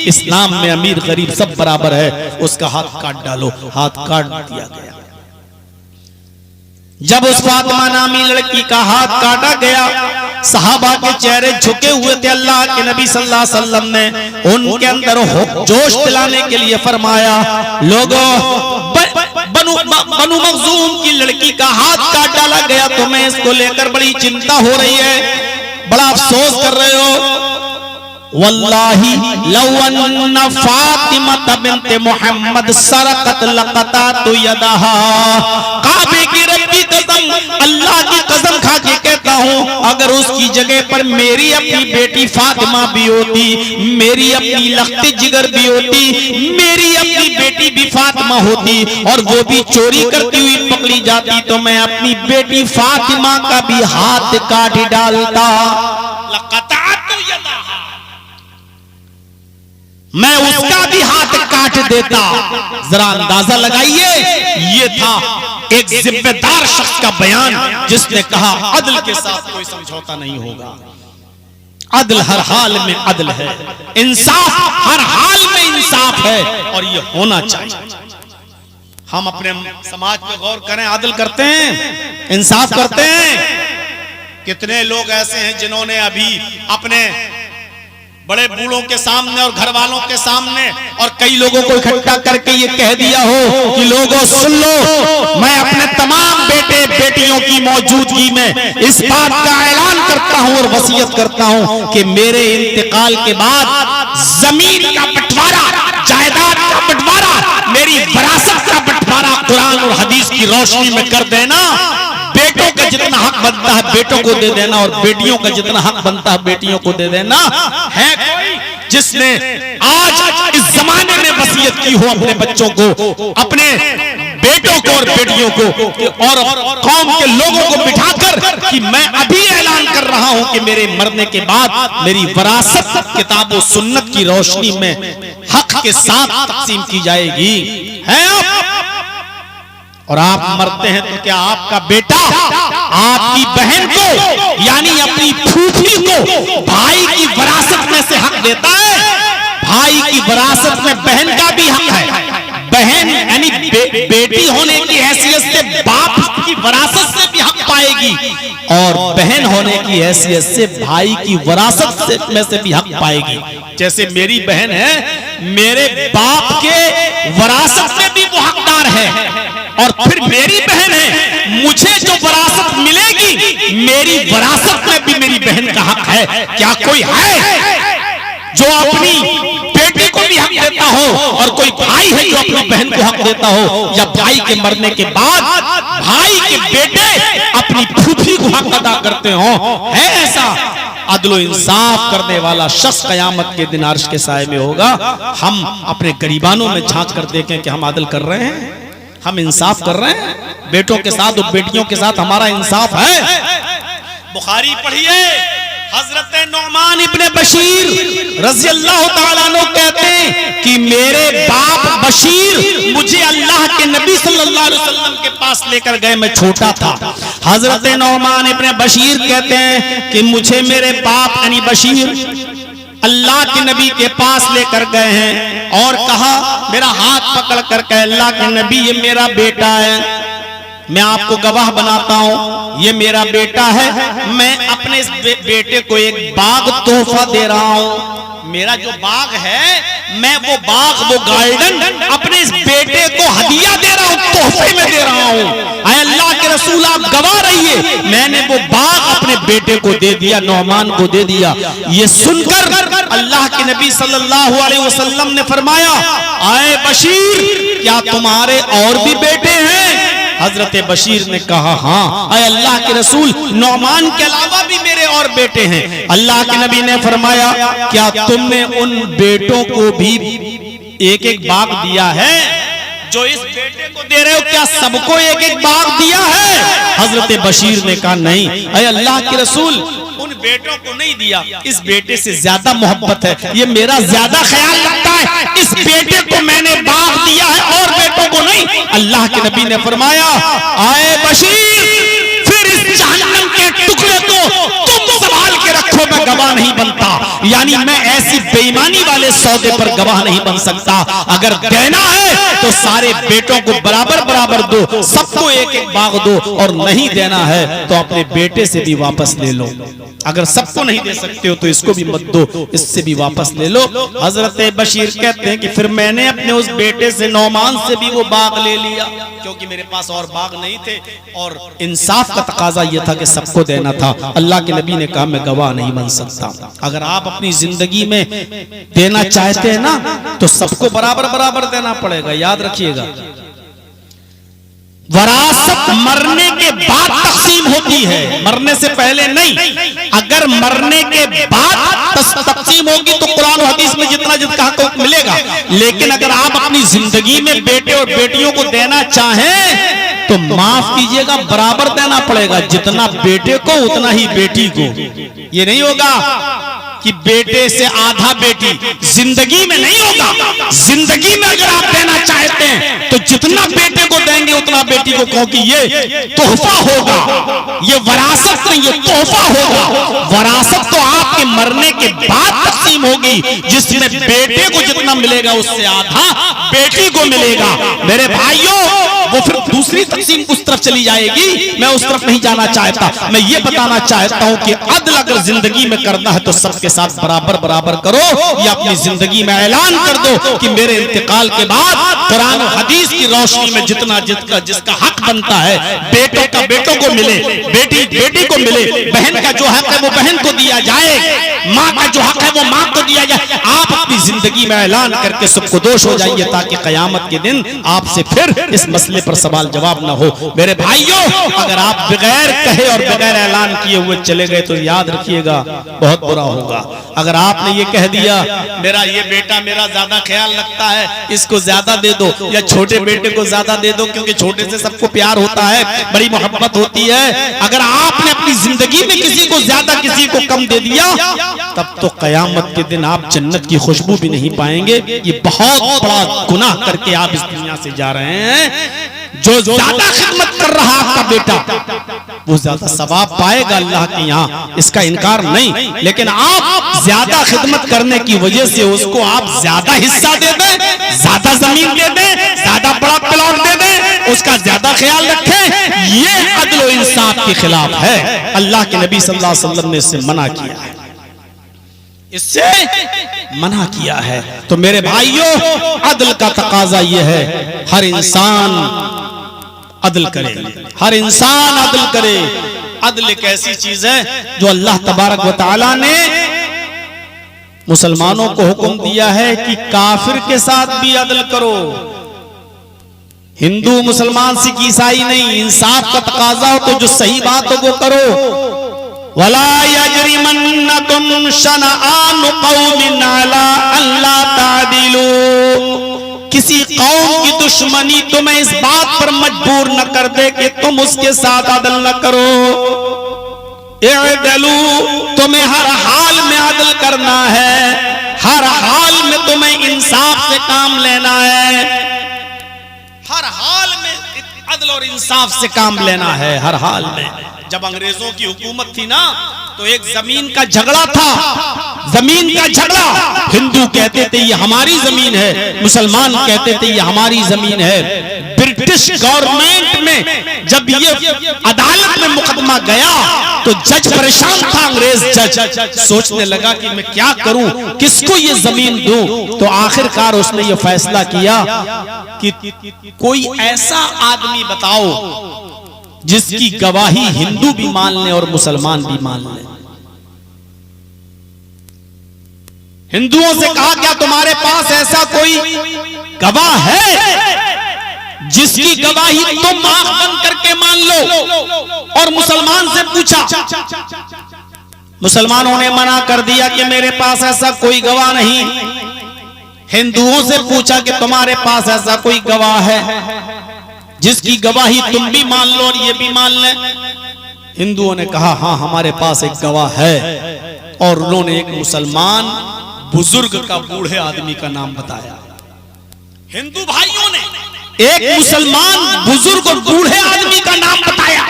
Speaker 2: इस्लाम में अमीर गरीब सब बराबर है, उसका हाथ काट डालो, हाथ काट दिया गया। जब उस फातिमा नामी लड़की का हाथ काटा गया, सहाबा के चेहरे झुके हुए थे। अल्लाह के नबी सल्लल्लाहु अलैहि वसल्लम ने उनके अंदर जोश दिलाने के लिए फरमाया, लोगों, बनु मखजूम की लड़की का हाथ काट डाला गया, तुम्हें इसको लेकर बड़ी चिंता हो रही है, बड़ा अफसोस कर रहे हो। वल्लाही लौ अन्ना फातिमा बिन्त मोहम्मद सरकत लक़तातु यदहा, काबे की रब्बी कसम, अल्लाह की कसम खा के कहता हूँ, अगर उसकी जगह पर मेरी अपनी बेटी फातिमा भी होती, मेरी अपनी लख्त जिगर भी होती, मेरी अपनी बेटी भी फातिमा होती, और वो भी चोरी करती हुई पकड़ी जाती, तो मैं अपनी बेटी फातिमा का भी हाथ काट डालता। लक़तातु यदहा, मैं उसका भी हाथ काट देता। जरा अंदाजा लगाइए, ये था एक जिम्मेदार शख्स का बयान, जिसने कहा अदल के साथ कोई समझौता नहीं होगा, अदल हर हाल में अदल है, इंसाफ हर हाल में इंसाफ है, और ये होना चाहिए। हम अपने समाज पे गौर करें, अदल करते हैं, इंसाफ करते हैं। कितने लोग ऐसे हैं जिन्होंने अभी अपने बड़े बूढ़ों के सामने और घर वालों के सामने और कई लोगों को इकट्ठा करके ये कह दिया हो कि लोगों सुन लो, मैं अपने तमाम बेटे बेटियों की मौजूदगी में इस बात का ऐलान करता हूं और वसीयत करता हूं कि मेरे इंतकाल के बाद जमीन का बंटवारा, जायदाद का बंटवारा, मेरी विरासत का बंटवारा कुरान और हदीस की रोशनी में कर देना। बेटों का जितना हक बनता है बेटों को दे देना, और बेटियों का जितना हक बनता है बेटियों को दे देना। है कोई जिसने आज इस जमाने में वसीयत की हो अपने बच्चों को, अपने
Speaker 1: बेटों को और बेटियों को और कौम के लोगों को बिठाकर कि मैं अभी ऐलान कर रहा हूं कि मेरे मरने के बाद मेरी विरासत किताब और सुन्नत की रोशनी में हक के साथ तकसीम की जाएगी। है आप और आप मरते हैं तो क्या आपका बेटा आपकी बहन को यानी अपनी फूफी को भाई की विरासत में से हक देता है? भाई की विरासत में बहन का भी हक है। बहन यानी बेटी होने की हैसियत से बाप की विरासत से भी हक पाएगी और बहन होने की हैसियत से भाई की विरासत से में से भी हक पाएगी। जैसे मेरी बहन है, मेरे बाप के विरासत में भी वो हकदार है और फिर मेरी बहन है, मुझे जो विरासत मिलेगी मेरी विरासत में भी मेरी बहन का हक है। क्या कोई है जो अपनी बेटी को भी हक देता हो और कोई भाई है जो अपनी बहन को हक देता हो, या भाई के मरने के बाद भाई के बेटे अपनी फूफी को हक अदा करते हो? है ऐसा? अदलो इंसाफ करने वाला शख्स कयामत के दिन अर्श के साए में होगा। हम अपने गरीबानों में झांक कर देखें कि हम आदल कर रहे हैं, हम इंसाफ कर रहे हैं बेटों के साथ और बेटियों के साथ, हमारा इंसाफ है? बुखारी पढ़िए, हजरत नौमान इब्ने बशीर रज़ी अल्लाह ताला अन्हु कहते हैं कि मेरे बाप बशीर मुझे अल्लाह के नबी सल्लल्लाहु अलैहि वसल्लम के पास लेकर गए, मैं छोटा था। हजरत नौमान इब्ने बशीर कहते हैं कि मुझे मेरे बाप यानी बशीर अल्लाह के नबी के पास लेकर गए हैं और कहा, मेरा हाथ पकड़ कर कहे, अल्लाह के नबी ये मेरा बेटा है, मैं आपको गवाह बनाता हूं, ये मेरा बेटा है, मैं अपने इस बेटे को एक बाग तोहफा दे रहा हूं। मेरा जो बाग है, मैं वो बाग, वो गार्डन अपने इस बेटे को हदिया दे रहा हूं, तोहफे में दे रहा हूं। आए अल्लाह के रसूल आप गवाह रहिए, मैंने वो बाग अपने बेटे को दे दिया, नौमान को दे दिया। ये सुनकर अल्लाह के नबी सल्लल्लाहु अलैहि वसल्लम ने फरमाया, आए बशीर क्या तुम्हारे और भी बेटे हैं? हजरत बशीर ने कहा, हाँ। आए अल्लाह के रसूल, नौमान के अलावा भी मेरे और बेटे हैं। अल्लाह के नबी ने फरमाया, क्या तुमने उन बेटों को भी एक एक बाग दिया है जो इस बेटे को दे रहे हो? क्या सबको एक एक बाग दिया है? हजरत बशीर ने कहा, नहीं। अरे अल्लाह के रसूल, उन बेटों को नहीं दिया, इस बेटे से ज्यादा मोहब्बत है, ये मेरा ज्यादा ख्याल रखता है, इस बेटे को मैंने बाग दिया है और बेटों को नहीं। अल्लाह के नबी ने फरमाया, आए बशीर, फिर इस जहन्नम के टुकड़े को तुम संभाल के रखो, मैं गवाह नहीं बनता। यानी मैं ऐसी बेईमानी वाले सौदे पर गवाह नहीं बन सकता। अगर देना है तो सारे बेटों को बराबर बराबर दो, सबको एक एक बाग दो, और नहीं देना है तो अपने बेटे से भी वापस ले लो। अगर सबको नहीं दे सकते हो तो इसको भी मत दो, इससे भी वापस ले लो। हजरत बशीर कहते हैं कि फिर मैंने अपने उस बेटे से, नौमान से भी वो बाग ले लिया, क्योंकि मेरे पास और बाग नहीं थे और इंसाफ का तकाजा यह था कि सबको देना था। अल्लाह के नबी ने कहा, मैं गवाह नहीं बन सकता। अगर आप अपनी जिंदगी में देना चाहते हैं ना तो सबको बराबर बराबर देना पड़ेगा, याद रखिएगा। वरासत मरने के बाद तकसीम होती है, मरने से पहले नहीं। अगर मरने के बाद तकसीम होगी तो कुरान और हदीस में जितना जितना हक मिलेगा, लेकिन अगर आप अपनी जिंदगी में बेटे और बेटियों को देना चाहें तो माफ कीजिएगा, बराबर देना पड़ेगा, जितना बेटे को उतना ही बेटी को। ये नहीं होगा कि बेटे से आधा बेटी, जिंदगी में नहीं होगा। जिंदगी में अगर आप देना चाहते हैं तो जितना बेटे को देंगे उतना बेटी को, क्योंकि ये तोहफा होगा, ये वरासत नहीं, ये तोहफा होगा। वरासत तो आपके मरने के बाद तकसीम होगी, जिसमें बेटे को जितना मिलेगा उससे आधा बेटी को मिलेगा। मेरे भाइयों, वो फिर दूसरी तकसीम उस तरफ चली जाएगी, मैं उस तरफ नहीं जाना चाहता। मैं ये बताना चाहता हूं कि अदल अगर जिंदगी में करना है तो सबके साथ बराबर बराबर करो, या अपनी जिंदगी में ऐलान कर दो कि मेरे इंतकाल के बाद कुरान और हदीस की रोशनी में जितना जिसका हक बनता है, बेटों का बेटों को मिले, बेटी बेटी को मिले, बहन का जो हक है वो बहन को दिया जाए, माँ का जो हक है वो माँ को दिया जाए। आप अपनी जिंदगी में ऐलान करके सबको दोष हो जाइए, ताकि कयामत के दिन आपसे फिर इस मसले मसले पर सवाल जवाब ना हो। मेरे भाइयों, अगर आप बगैर कहे और बगैर ऐलान किए हुए चले गए तो याद रखिएगा बहुत बुरा होगा। अगर आपने ये कह दिया मेरा ये बेटा मेरा ज्यादा ख्याल रखता है, इसको ज्यादा दे दो, या छोटे बेटे को ज्यादा दे दो क्योंकि छोटे से सबको प्यार होता है, बड़ी मोहब्बत होती है। अगर आपने अपनी जिंदगी में किसी को ज्यादा किसी को कम दे दिया, तब तो कयामत के दिन आप जन्नत की खुशबू भी नहीं पाएंगे। ये बहुत बड़ा गुनाह करके आप इस दुनिया से जा रहे हैं। जो ज्यादा खिदमत कर रहा आपका बेटा वो ज्यादा सवाब पाएगा अल्लाह के यहाँ, इसका इनकार नहीं। लेकिन आप ज्यादा खिदमत करने की वजह से उसको आप ज्यादा हिस्सा दे दें, ज्यादा जमीन दे दें, ज्यादा बड़ा प्लॉट दे दें, उसका ज्यादा ख्याल रखें, ये अदल और इंसाफ के खिलाफ है। अल्लाह के नबी सल्लल्लाहु अलैहि वसल्लम ने इससे मना किया है, इससे मना किया है। तो मेरे भाइयों, अदल का तकाजा यह है, हर इंसान अदल करे, हर इंसान अदल करे। अदल एक ऐसी चीज है जो अल्लाह तबारक व तआला ने मुसलमानों को हुक्म दिया है कि काफिर के साथ भी अदल करो। हिंदू मुसलमान सिख ईसाई नहीं, इंसाफ का तकाजा हो तो जो सही बात हो वो करो। वला यजरिमन्नकुम शनआन कौमिन अला अल्ला तादिलू, किसी कौम की दुश्मनी तुम्हें इस बात पर मजबूर न कर दे कि तुम उसके साथ अदल न करो। इअदलू, तुम्हें हर हाल में अदल करना है, हर हाल में तुम्हें इंसाफ से काम लेना है, हर हाल में अदल और इंसाफ से काम लेना है, हर हाल में। जब अंग्रेजों की हुकूमत थी ना, तो एक जमीन का झगड़ा था, जमीन का झगड़ा। हिंदू कहते थे ये हमारी जमीन है, मुसलमान कहते थे ये हमारी जमीन है। ब्रिटिश गवर्नमेंट में जब ये अदालत में मुकदमा गया तो जज परेशान था, अंग्रेज जज सोचने लगा कि मैं क्या करूं, किसको ये जमीन दूं। तो आखिरकार उसने ये फैसला किया कि कोई ऐसा आदमी बताओ जिसकी गवाही हिंदू भी मान ले और मुसलमान भी मान ले। हिंदुओं से कहा क्या तुम्हारे पास ऐसा कोई गवाह है जिसकी गवाही तुम आंख बंद करके मान लो? और मुसलमान से पूछा, मुसलमानों ने मना कर दिया कि मेरे पास ऐसा कोई गवाह नहीं। हिंदुओं से पूछा कि तुम्हारे पास ऐसा कोई गवाह है जिसकी गवाही तुम भी मान लो और ये भी मान ले? हिंदुओं ने कहा हाँ हमारे पास एक गवाह है, और उन्होंने एक मुसलमान बुजुर्ग का बूढ़े आदमी का नाम बताया। हिंदू भाइयों ने एक मुसलमान बुजुर्ग और बूढ़े आदमी का नाम बताया।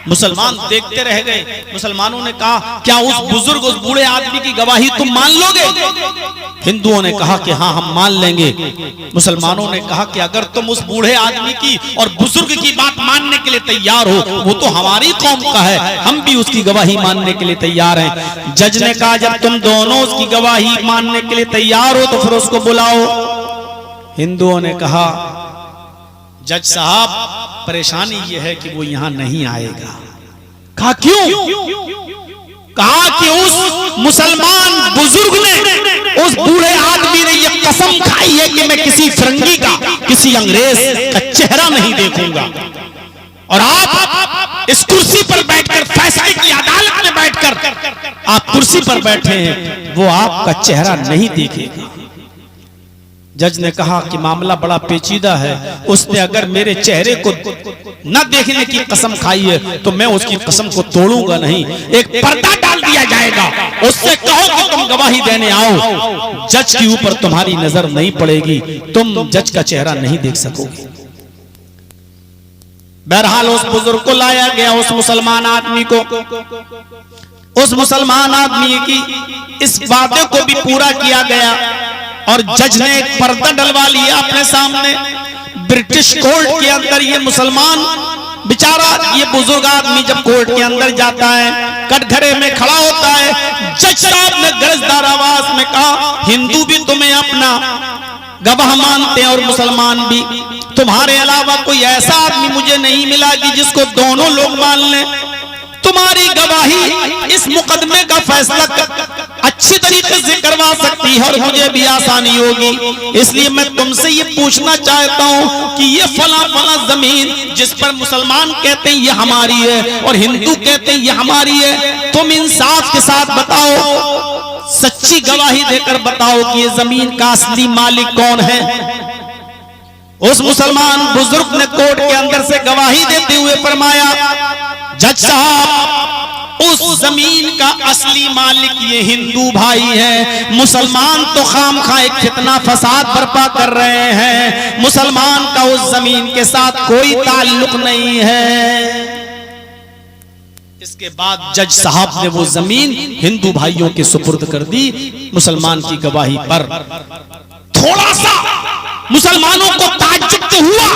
Speaker 1: मुसलमान देखते रह गए। मुसलमानों ने कहा क्या उस बुजुर्ग उस बूढ़े आदमी की गवाही तुम मान लोगे? हिंदुओं ने कहा कि हाँ हम मान लेंगे। मुसलमानों ने कहा कि अगर तुम उस बूढ़े आदमी की और बुजुर्ग की बात मानने के लिए तैयार हो, वो तो हमारी कौम का है, हम भी उसकी गवाही मानने के लिए तैयार हैं। जज ने कहा जब तुम दोनों उसकी गवाही मानने के लिए तैयार हो तो फिर उसको बुलाओ। हिंदुओं ने कहा जज साहब परेशानी ये है कि वो यहां नहीं आएगा। कहा क्यों? कहा कि उस मुसलमान बुजुर्ग ने, उस बूढ़े आदमी ने ये कसम खाई है कि मैं किसी फिरंगी का, किसी अंग्रेज का चेहरा नहीं देखूंगा। और आप इस कुर्सी पर बैठकर, फैसले की अदालत में बैठकर आप कुर्सी पर बैठे हैं, वो आपका चेहरा नहीं देखेगा। जज ने कहा कि मामला बड़ा पेचीदा है, उसने अगर मेरे चेहरे को न देखने की कसम खाई है तो मैं उसकी कसम को तोड़ूंगा नहीं। एक पर्दा डाल दिया जाएगा, उससे कहो कि तुम गवाही देने आओ, जज के ऊपर तुम्हारी नजर नहीं पड़ेगी, तुम जज का चेहरा नहीं देख सकोगे। बहरहाल उस बुजुर्ग को लाया गया, उस मुसलमान आदमी को। उस मुसलमान आदमी की इस वादे को भी पूरा किया गया और जज ने एक पर्दा डलवा लिया अपने सामने। ब्रिटिश कोर्ट के अंदर ये मुसलमान बेचारा, ये बुजुर्ग आदमी जब कोर्ट के अंदर जाता है, कटघरे में खड़ा होता है, जज साहब ने गरजदार आवाज में कहा हिंदू भी तुम्हें अपना गवाह मानते हैं और मुसलमान भी। तुम्हारे अलावा कोई ऐसा आदमी मुझे नहीं मिला कि जिसको दोनों लोग मान लें। तुम तुम्हारी गवाही इस मुकदमे का फैसला अच्छी तरीके से करवा सकती है और मुझे भी आसानी होगी। इसलिए मैं तुमसे ये पूछना चाहता हूँ कि ये फला फला जमीन जिस पर मुसलमान कहते हैं ये हमारी है और हिंदू कहते हैं ये हमारी है, तुम इंसाफ के साथ बताओ, सच्ची गवाही देकर बताओ कि ये जमीन का असली मालिक कौन है। उस मुसलमान बुजुर्ग ने कोर्ट के अंदर से गवाही देते हुए फरमाया, जज साहब उस जमीन का असली मालिक ये हिंदू भाई है, मुसलमान तो खामखा एक फितना फसाद बर्पा कर रहे हैं, मुसलमान का उस जमीन के साथ कोई ताल्लुक नहीं है। इसके बाद जज साहब ने वो जमीन हिंदू भाइयों के सुपुर्द कर दी मुसलमान की गवाही पर। थोड़ा सा मुसलमानों को ताज्जुब तो हुआ,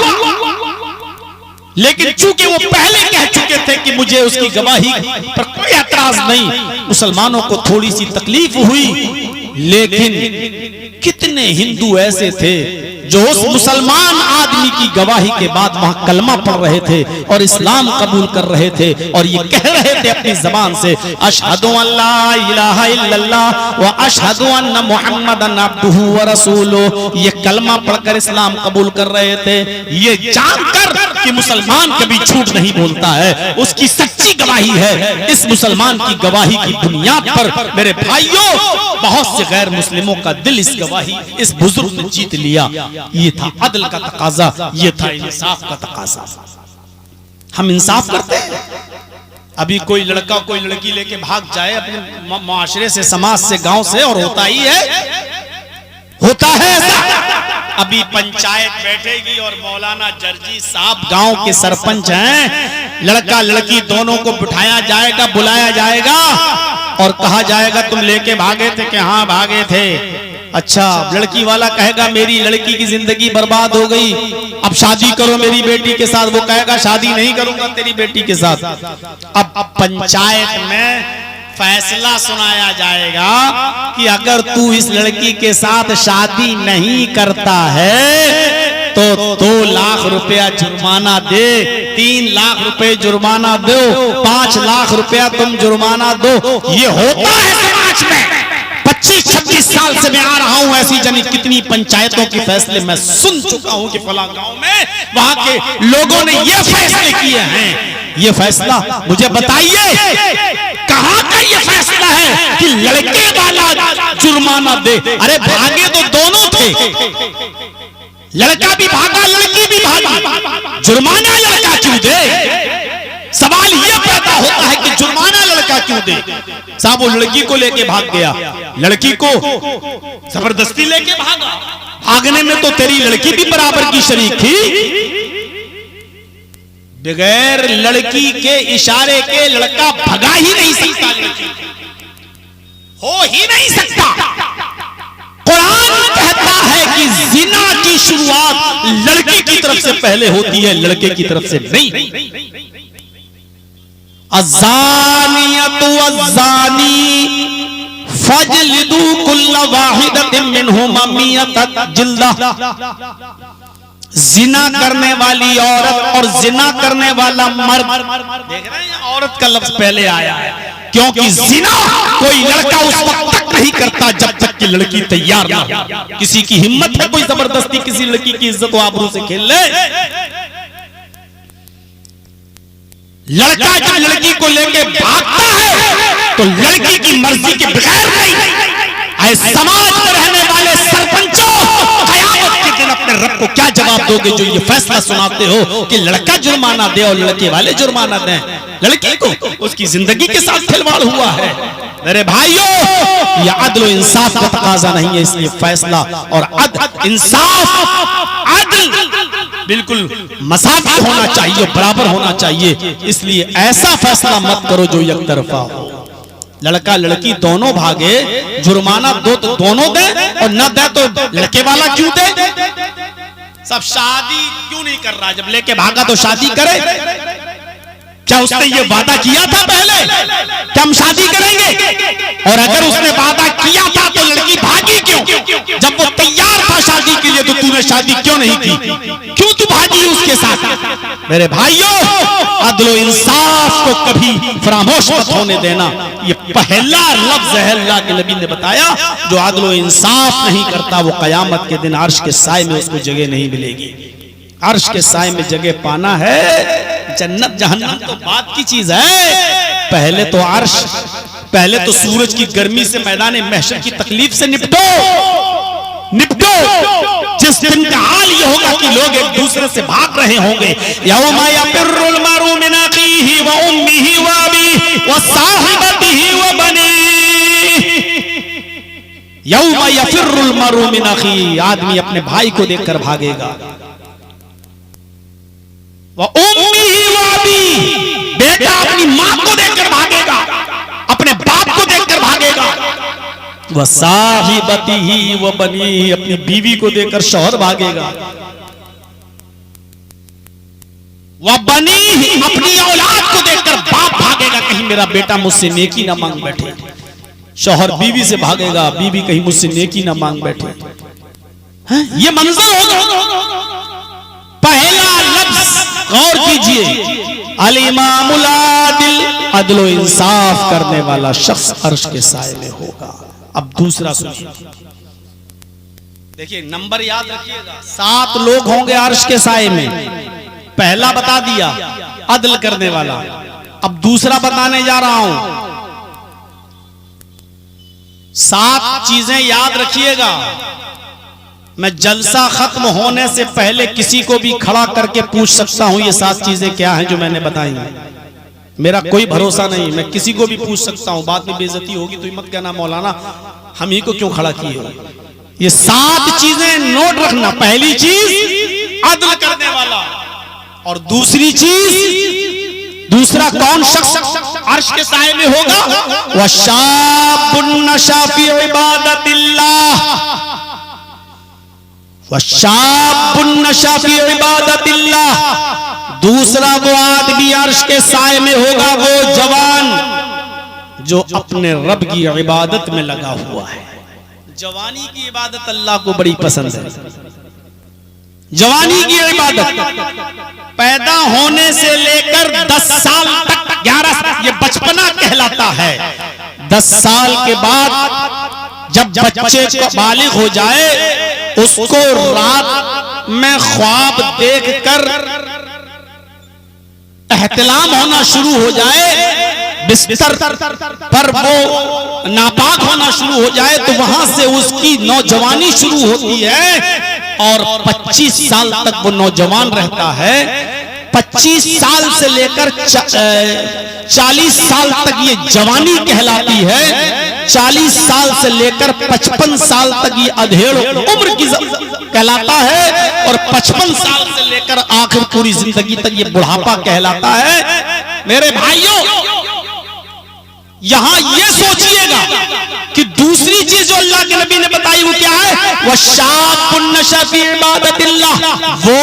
Speaker 1: लेकिन चूंकि वो पहले कह चुके थे कि मुझे उसकी गवाही पर कोई एतराज नहीं, मुसलमानों को थोड़ी सी तकलीफ हुई। लेकिन कितने हिंदू ऐसे थे जो उस मुसलमान आदमी की गवाही के बाद वहां कलमा पढ़ रहे थे और इस्लाम कबूल कर रहे थे और ये कह रहे थे अपनी जबान से, अशहदु अल्ला इलाहा इल्लल्लाह व अशहदु अन्ना मुहम्मदन अब्दुहु व रसूलुहु। ये कलमा पढ़कर इस्लाम कबूल कर रहे थे, ये जानकर कि मुसलमान कभी झूठ नहीं बोलता है, उसकी सच्ची गवाही है। इस मुसलमान की गवाही की बुनियाद पर मेरे भाइयों बहुत से गैर मुस्लिमों का दिल इस गवाही इस बुजुर्ग ने जीत लिया। ये था अदल का तकाजा, ये था इंसाफ का तकाजा। हम इंसाफ करते हैं। अभी कोई लड़का कोई लड़की लेके भाग जाए अपने माशरे से, समाज से, गांव से, और होता ही है, होता है ऐसा। अभी पंचायत बैठेगी और मौलाना जर्जी साहब गांव के सरपंच हैं, लड़का लड़की दोनों को बिठाया जाएगा, बुलाया जाएगा और कहा जाएगा तुम लेके भागे थे कि हाँ भागे थे। अच्छा, लड़की वाला कहेगा मेरी लड़की की जिंदगी बर्बाद हो गई, अब शादी करो मेरी बेटी के साथ। वो कहेगा शादी नहीं करूंगा तेरी बेटी के साथ। अब पंचायत में फैसला सुनाया जाएगा कि अगर तू इस लड़की के साथ शादी नहीं करता है तो 2 लाख रुपया जुर्माना दे, 3 लाख रुपए जुर्माना दो, 5 लाख रुपया तुम जुर्माना दो। ये होता है समाज में। 25-26 साल से मैं आ रहा हूं, ऐसी जानी कितनी पंचायतों के फैसले मैं सुन चुका हूं कि फला गांव में वहां के लोगों ने ये फैसले किए हैं। ये फैसला मुझे बताइए कहां का ये फैसला है कि लड़के वाला जुर्माना दे? अरे भागे तो दोनों थे, लड़का भी भागा लड़की भी भागी, जुर्माना लड़का क्यों दे? सवाल यह पैदा होता है कि जुर्माना लड़का क्यों दे? साहब वो लड़की को लेके भाग गया, लड़की को जबरदस्ती लेके भागा, भागने में तो तेरी लड़की भी बराबर की शरीक थी। बगैर लड़की के इशारे के लड़का भगा ही नहीं सकता, लड़की हो ही नहीं सकता। कुरान कहता है कि जिना की शुरुआत लड़की की तरफ से पहले होती है, लड़के की तरफ से नहीं। अज़्ज़ानियतु वज़्ज़ानी फजलिदू कुल्ल वाहिदतिन मिनहुमा मियत जिल्दा। जिना करने वाली औरत और जिना करने वाला मर्द, देख रहे हैं औरत का लफ्ज पहले आया है, क्योंकि जिना कोई लड़का उस वक्त तक नहीं करता जब तक कि लड़की तैयार ना हो। किसी की हिम्मत है कोई जबरदस्ती किसी लड़की की इज्जत व आबरू से खेल ले? लड़का जब लड़की को लेके भागता है तो लड़की की मर्जी के बगैर नहीं। समाज में रहने वाले सरपंचों, कयामत के दिन अपने रब को क्या जवाब दोगे जो ये फैसला सुनाते हो कि लड़का जुर्माना दे और लड़के वाले जुर्माना दें? लड़की को उसकी जिंदगी के साथ खिलवाड़ हुआ है। मेरे भाइयों, यह अदल इंसाफ का तकाजा नहीं है, इसलिए फैसला और इंसाफ अदल बिल्कुल मसावी होना चाहिए, बराबर होना चाहिए। इसलिए ऐसा फैसला मत करो जो एक तरफा हो। लड़का लड़की दोनों भागे, जुर्माना दो तो दोनों दे और न दे तो लड़के वाला क्यों दे? सब शादी क्यों नहीं कर रहा? जब लेके भागा तो शादी करे। क्या उसने ये वादा किया था पहले कि हम शादी करेंगे? और अगर उसने वादा किया था तो लड़की भागी क्यों? जब वो तैयार था शादी के लिए तो तूने शादी क्यों नहीं की? क्यों तू भागी? की उसके साथ। मेरे भाइयों, अदलो इंसाफ को कभी फरामोश मत होने देना। ये पहला लफ्ज है अल्लाह के नबी ने बताया, जो अदलो इंसाफ नहीं करता वो कयामत के दिन अर्श के साए में उसको जगह नहीं मिलेगी। अर्श के साए में जगह पाना है, जन्नत जहन्नम तो बात की चीज है, पहले तो अर्श, पहले तो सूरज की गर्मी से मैदान महशर की तकलीफ से निपटो। जिस दिन का हाल ये होगा कि लोग एक दूसरे से भाग रहे होंगे। यौमा यफिर्रुल मरउ मिन अखीहि व उम्मिहि व अबीहि व साहिबतिहि व बनीहि। यौमा यफिर्रुल मरउ मिन अखीहि, आदमी अपने भाई को देखकर भागेगा। व उम्मिहि व अबीहि, बेटा अपनी मां को देखकर भागेगा, अपने बाप को देखकर भागेगा। वह साहिबतिही व बनी, अपनी बीवी को देखकर शौहर भागेगा। वह बनी, अपनी औलाद को देखकर बाप भागेगा, कहीं मेरा बेटा मुझसे नेकी ना मांग बैठे। शौहर बीवी से भागेगा, बीवी कहीं मुझसे नेकी ना मांग बैठे। ये मंजर होगा। पहला लफ्ज गौर कीजिए, अल इमामुल आदिल, अदलो इंसाफ करने वाला शख्स अर्श के साए में होगा। अब दूसरा सुनिए, देखिए नंबर याद रखिएगा, 7 लोग होंगे अर्श के साए में। पहला बता दिया अदल करने वाला, अब दूसरा बताने जा रहा हूं। 7 चीजें याद रखिएगा। मैं जलसा खत्म होने से पहले किसी को भी खड़ा करके पूछ सकता हूं ये 7 चीजें क्या हैं जो मैंने बताई। मेरा कोई भरोसा नहीं, मैं किसी को भी पूछ सकता हूं। बाद में बेइज्जती होगी तो मत कहना मौलाना हम ही को क्यों खड़ा किए हो। ये 7 चीजें नोट रखना। पहली चीज अदल करने वाला, और दूसरी चीज, दूसरा कौन शख्स अर्श के साए में होगा? वशाबुन नशा फी इबादतिल्लाह, वशाबुन नशा फी इबादतिल्लाह। दूसरा वो आदमी अर्श के साए में होगा, वो जवान जो अपने रब की इबादत में लगा हुआ है। जवानी की इबादत अल्लाह को बड़ी पसंद है। जवानी की इबादत पैदा होने से लेकर 10 साल तक, 11 ये बचपना कहलाता है। 10 साल के बाद जब बच्चे को बालिग हो जाए, उसको रात में ख्वाब देखकर एहतिलाम होना शुरू हो जाए, बिस्तर पर वो नापाक होना शुरू हो जाए, तो वहां से उसकी नौजवानी शुरू होती है और 25 साल तक वो नौजवान रहता है। 25 साल से लेकर 40 साल तक ये जवानी कहलाती है। 40 साल से लेकर 55 साल तक ये अधेड़ उम्र की कहलाता है, और 55 साल से लेकर आखिर पूरी जिंदगी तक ये बुढ़ापा कहलाता है। मेरे भाइयों, यहां ये सोचिएगा कि दूसरी चीज जो अल्लाह के नबी ने बताई वो क्या है? वह शाबुन नशा फी इबादतिल्लाह, वो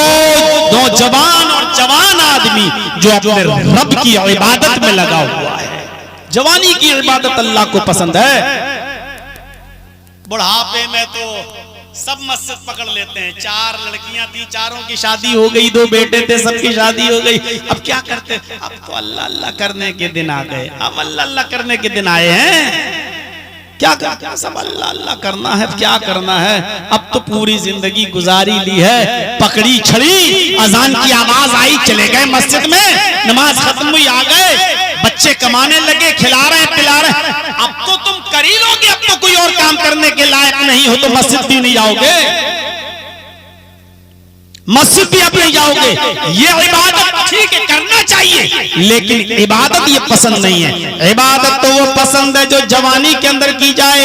Speaker 1: नौजवान और जवान आदमी जो अपने रब की इबादत में लगा हुआ है। जवानी की इबादत अल्लाह को पसंद है। बुढ़ापे में तो सब मस्जिद पकड़ लेते हैं। 4 लड़कियां थी, चारों की शादी हो गई, 2 बेटे थे, सबकी शादी हो गई। अब क्या करते? अब तो अल्लाह अल्लाह करने के दिन आ गए। अब अल्लाह अल्लाह करने के दिन आए हैं। क्या करना, सब अल्लाह अल्लाह करना है, क्या करना है। अब तो पूरी जिंदगी गुजारी ली है, पकड़ी छड़ी, अजान की आवाज आई, चले गए मस्जिद में, नमाज खत्म हुई, आ गए, बच्चे कमाने लगे, खिला रहे पिला रहे। अब तो तुम कर ही लोगे, अब तो कोई और काम करने के लायक नहीं हो तो मस्जिद भी नहीं जाओगे, मस्जिद भी अब नहीं जाओगे। ये इबादत ठीक है, करना चाहिए, लेकिन इबादत ये पसंद नहीं है। इबादत तो वो पसंद है जो जवानी के अंदर की जाए।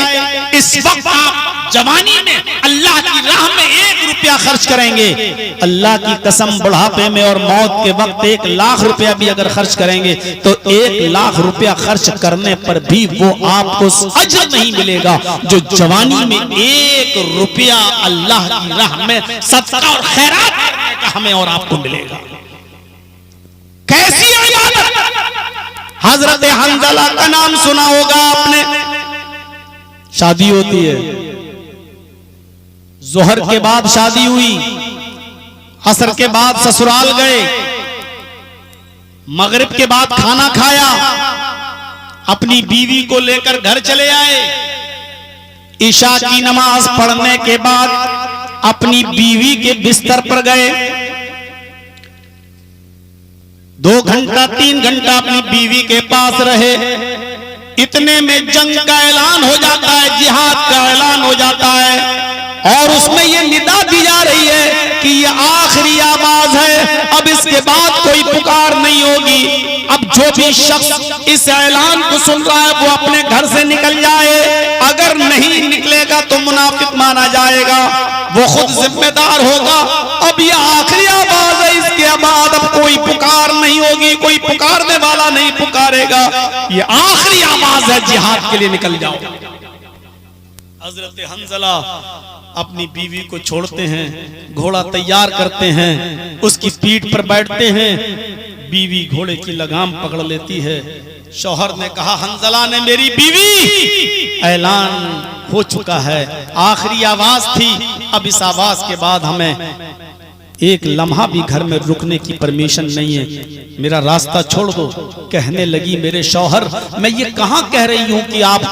Speaker 1: इस वक्त आप जवानी में अल्लाह की राह में 1 रुपया खर्च करेंगे, अल्लाह की कसम बुढ़ापे में और मौत के वक्त 1 लाख रुपया भी अगर खर्च करेंगे तो 1 लाख रुपया खर्च करने पर भी वो आपको अजर नहीं मिलेगा जो जवानी में 1 रुपया अल्लाह की राह में सदका और खैरात करने का हमें और आपको मिलेगा। कैसी इबादत? हजरत हंज़ला का नाम सुना होगा आपने। शादी होती है, जोहर के बाद शादी हुई,
Speaker 2: असर के बाद ससुराल गए, मगरिब के बाद खाना खाया, अपनी बीवी को लेकर घर चले आए। ईशा की नमाज पढ़ने के बाद अपनी बीवी के बिस्तर पर गए। 2 घंटा 3 घंटा अपनी बीवी के पास रहे। इतने में जंग का ऐलान हो जाता है, जिहाद का ऐलान हो जाता है, और उसमें ये निदा दी जा रही है कि ये आखिरी आवाज है, अब इसके बाद कोई पुकार नहीं होगी। अब जो भी शख्स इस ऐलान को सुन रहा है वो अपने घर से निकल जाए, अगर नहीं निकलेगा तो मुनाफिक माना जाएगा, वो खुद जिम्मेदार होगा। अब ये आखिरी आवाज है, इसके बाद अब कोई पुकार नहीं होगी, कोई पुकारने वाला नहीं पुकारेगा, ये आखिरी आवाज है, जिहाद के लिए निकल जाओ। हजरत हंजला अपनी बीवी को छोड़ते हैं, घोड़ा तैयार करते हैं, उसकी पीठ पर बैठते हैं, बीवी घोड़े की लगाम पकड़ लेती है। शौहर ने कहा, हंजला ने मेरी बीवी, ऐलान हो चुका है, आखिरी आवाज थी, अब इस आवाज के बाद हमें एक लम्हा भी घर में रुकने की परमिशन नहीं है, मेरा रास्ता छोड़ दो। कहने लगी, मेरे शौहर, मैं ये कहां कह रही हूं कि आप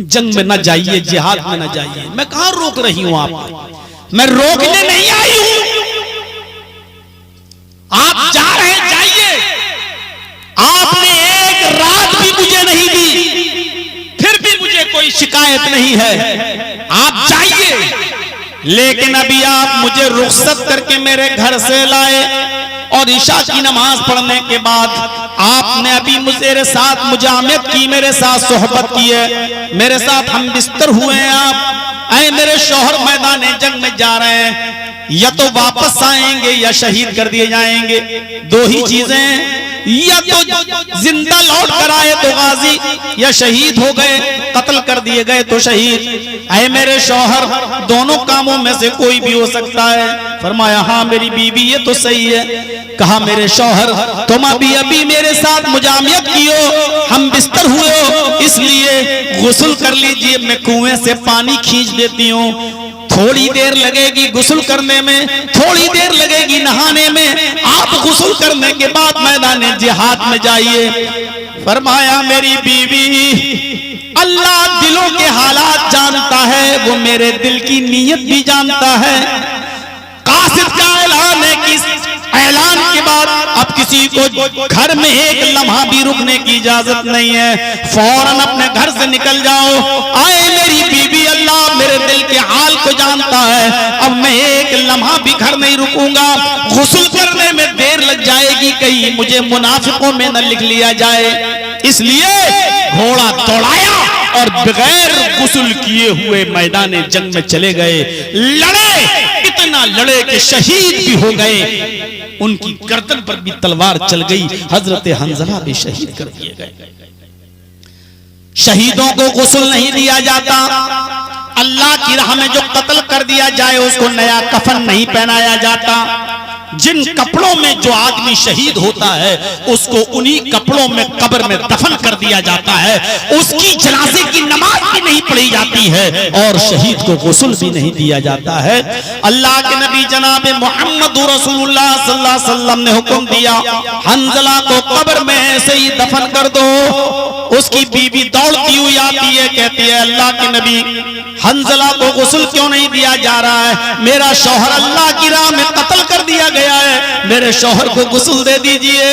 Speaker 2: जंग में न जाइए, जिहाद में न जाइए, मैं कहां रोक रही हूं आपको, मैं रोकने नहीं आई हूं, आप जा रहे हैं, जाइए। आपने एक रात भी मुझे नहीं दी, फिर भी मुझे कोई शिकायत नहीं है, आप जाइए, लेकिन अभी आप मुझे रुखसत करके मेरे घर से लाए और ईशा की नमाज पढ़ने के बाद आपने अभी मेरे साथ मुजामत की, मेरे साथ सोहबत की है, मेरे साथ हम बिस्तर हुए हैं। आप ऐ मेरे शौहर मैदान जंग में जा रहे हैं, या तो वापस आएंगे या शहीद कर दिए जाएंगे, 2 ही चीजें, या तो जिंदा लौट कर आए तो गाजी, या शहीद हो गए, कत्ल कर दिए गए तो शहीद। ऐ मेरे शौहर, दोनों कामों में से कोई भी हो सकता है। फरमाया, हाँ मेरी बीवी, ये तो सही है। कहा, मेरे शौहर, तुम अभी मेरे साथ मुजामियत की हो, हम बिस्तर हुए हो, इसलिए गुस्ल कर लीजिए, मैं कुएं से पानी खींच देती हूँ, थोड़ी देर लगेगी गुस्ल करने में, थोड़ी देर लगेगी नहाने में, आप गुस्ल करने के बाद मैदान जिहाद में जाइए। फरमाया, मेरी बीवी, अल्लाह दिलों के हालात जानता है, वो मेरे दिल की नीयत भी जानता है। कासिद का ऐलान है कि ऐलान के बाद अब किसी को घर में एक लम्हा भी रुकने की इजाजत नहीं है, फौरन अपने घर से निकल जाओ। आए मेरी बीवी, अल्लाह मेरे दिल के हाल को जानता है, अब मैं एक लम्हा भी घर नहीं रुकूंगा, गुस्ल करने में देर लग जाएगी, कहीं मुझे मुनाफिकों में न लिख लिया जाए, इसलिए घोड़ा दौड़ाया और बगैर गुस्ल किए हुए मैदान जंग में चले गए। लड़े, इतना लड़े कि शहीद भी हो गए, उनकी गर्दन पर भी तलवार चल गई, हजरत हंजला भी शहीद कर दिए गए। शहीदों को गुस्ल नहीं दिया जाता, अल्लाह की राह में जो कत्ल कर दिया जाए उसको नया कफन नहीं पहनाया जाता। जिन कपड़ों में जो आदमी शहीद होता है उसको उन्हीं कपड़ों में कब्र में दफन कर दिया जाता है, उसकी जनाजे की नमाज भी नहीं पढ़ी जाती है और शहीद को गुस्ल भी नहीं दिया जाता है। अल्लाह के नबी जनाब मोहम्मद रसूलुल्लाह सल्लल्लाहु अलैहि वसल्लम ने हुक्म दिया, हंजला को कब्र में ऐसे ही दफन कर दो। उसकी बीवी दौड़ती हुई आती है, कहती है, अल्लाह के नबी, हंजला को गुस्ल क्यों नहीं दिया जा रहा है? मेरा शौहर अल्लाह की राह में कत्ल कर दिया गया है, मेरे शौहर को गुस्ल दे दीजिए।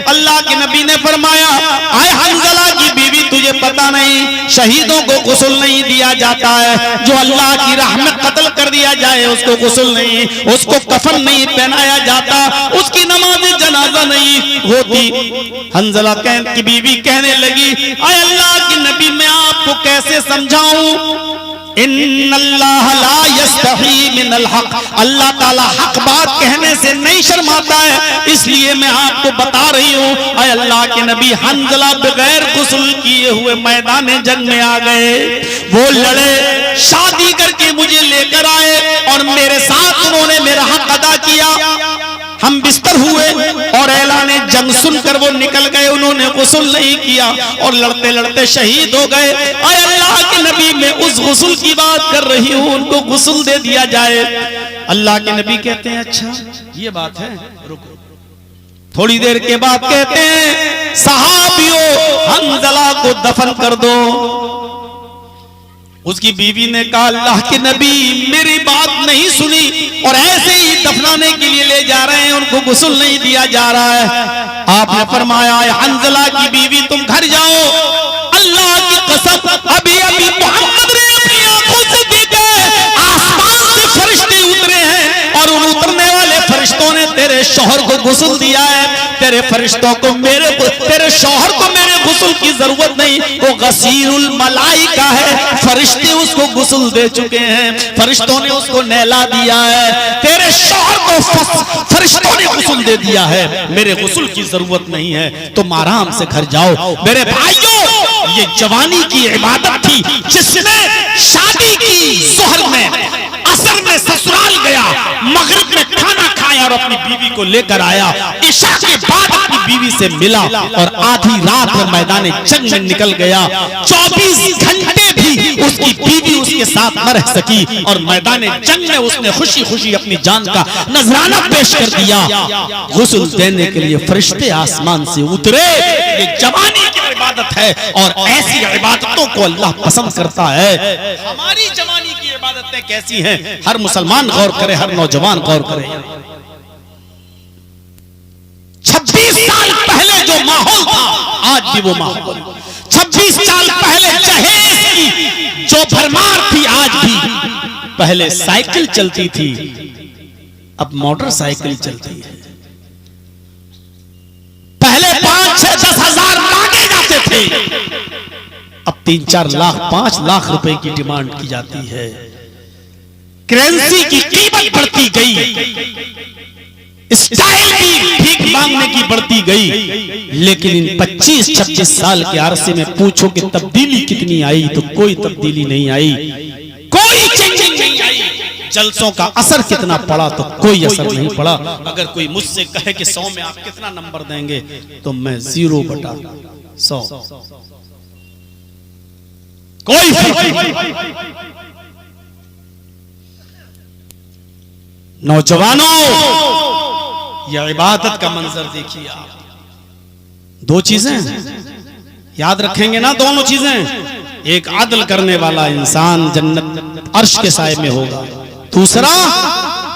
Speaker 2: अल्लाह के नबी ने फरमाया, आए हंजला की बीवी, तुझे पता नहीं शहीदों को गुस्ल नहीं दिया जाता है, जो अल्लाह की राह में कत्ल कर दिया जाए उसको गुस्ल नहीं, उसको कफन नहीं पहनाया जाता, उसकी नमाज जनाजा नहीं होती। हंजला की बीवी कहने लगी, आए अल्लाह की नबी, मैं आपको कैसे समझाऊं? इन्नल्लाह ला यस्तही मिनल हक, अल्लाह ताला हक बात कहने से नहीं शर्माता है, इसलिए मैं आपको बता रही हूँ। आए अल्लाह के नबी, हंजला बगैर गुस्ल किए हुए मैदान जंग में आ गए, वो लड़े, शादी करके मुझे लेकर आए और मेरे साथ उन्होंने मेरा हक अदा किया। हम बिस्तर हुए और ऐलान जंग सुनकर वो निकल गए, उन्होंने गुस्ल नहीं किया और लड़ते लड़ते शहीद हो गए। अल्लाह के नबी, मैं उस गुस्ल की बात कर रही हूँ, उनको गुस्ल दे दिया जाए। अल्लाह के नबी कहते हैं अच्छा ये बात है, रुको। थोड़ी देर के बाद कहते हैं सहाबियों हंज़ला को दफन कर दो। उसकी बीवी ने कहा अल्लाह के नबी मेरी बात नहीं सुनी और ऐसे ही दफनाने के लिए ले जा रहे हैं, उनको गुस्ल नहीं दिया जा रहा है। आपने फरमाया हंज़ला की बीवी तुम घर जाओ, अल्लाह की कसम अभी अभी मोहम्मद ने अपनी आंखों से देखा आसमान से फरिश्ते उतरे हैं और उन उतरने वाले फरिश्तों ने तेरे शौहर को गुस्ल दिया है। तेरे फरिश्तों को तेरे शौहर को मेरे गुस्ल की जरूरत नहीं, वो गसीरुल मलाइका है, फरिश्ते उसको गुस्ल दे चुके हैं, फरिश्तों ने उसको नहला दिया है। तेरे शौहर को फरिश्तों ने गुस्ल दे दिया है, मेरे गुस्ल की जरूरत नहीं है, तुम आराम से घर जाओ। मेरे भाइयों ये जवानी की इबादत थी जिसने शादी की, ज़ोहर में असर में ससुराल गया, मगरिब में खाना खाया और अपनी बीवी को लेकर आया, इशा के बाद अपनी बीवी से मिला और आधी रात में मैदान जंग में निकल गया। 24 घंटे भी उसकी बीवी उसके साथ न रह सकी और मैदान जंग में उसने खुशी खुशी अपनी जान का नजराना पेश कर दिया। गुस्ल देने के लिए फरिश्ते आसमान से उतरे। ये जवानी की इबादत है और ऐसी इबादतों को अल्लाह पसंद करता है। हमारी जवानी की इबादतें कैसी हैं, हर मुसलमान गौर करे, हर नौजवान गौर करे। 26 साल पहले जो माहौल था आज भी वो माहौल, 26 साल पहले जहेज की जो भरमार थी आज भी। पहले साइकिल चलती थी, अब मोटरसाइकिल चलती है। पहले 5-6-10 हजार मांगे जाते थे, अब 3-4 लाख 5 लाख रुपए की डिमांड की जाती है। करेंसी की कीमत बढ़ती गई, स्टाइल भी भीख मांगने की बढ़ती गई, लेकिन इन 25-26 साल के अरसे में पूछो कि तब्दीली कितनी आई, तो कोई तब्दीली नहीं आई, कोई चेंजिंग नहीं आई। जलसों का असर कितना पड़ा, तो कोई असर नहीं पड़ा। अगर कोई मुझसे कहे कि 100 में आप कितना नंबर देंगे, तो मैं 0/100, कोई फर्क नहीं। नौजवानों यह इबादत का मंजर देखिए आप। 2 चीजें याद रखेंगे ना, दोनों चीजें, एक आदल करने वाला इंसान जन्नत अर्श के साए में होगा, दूसरा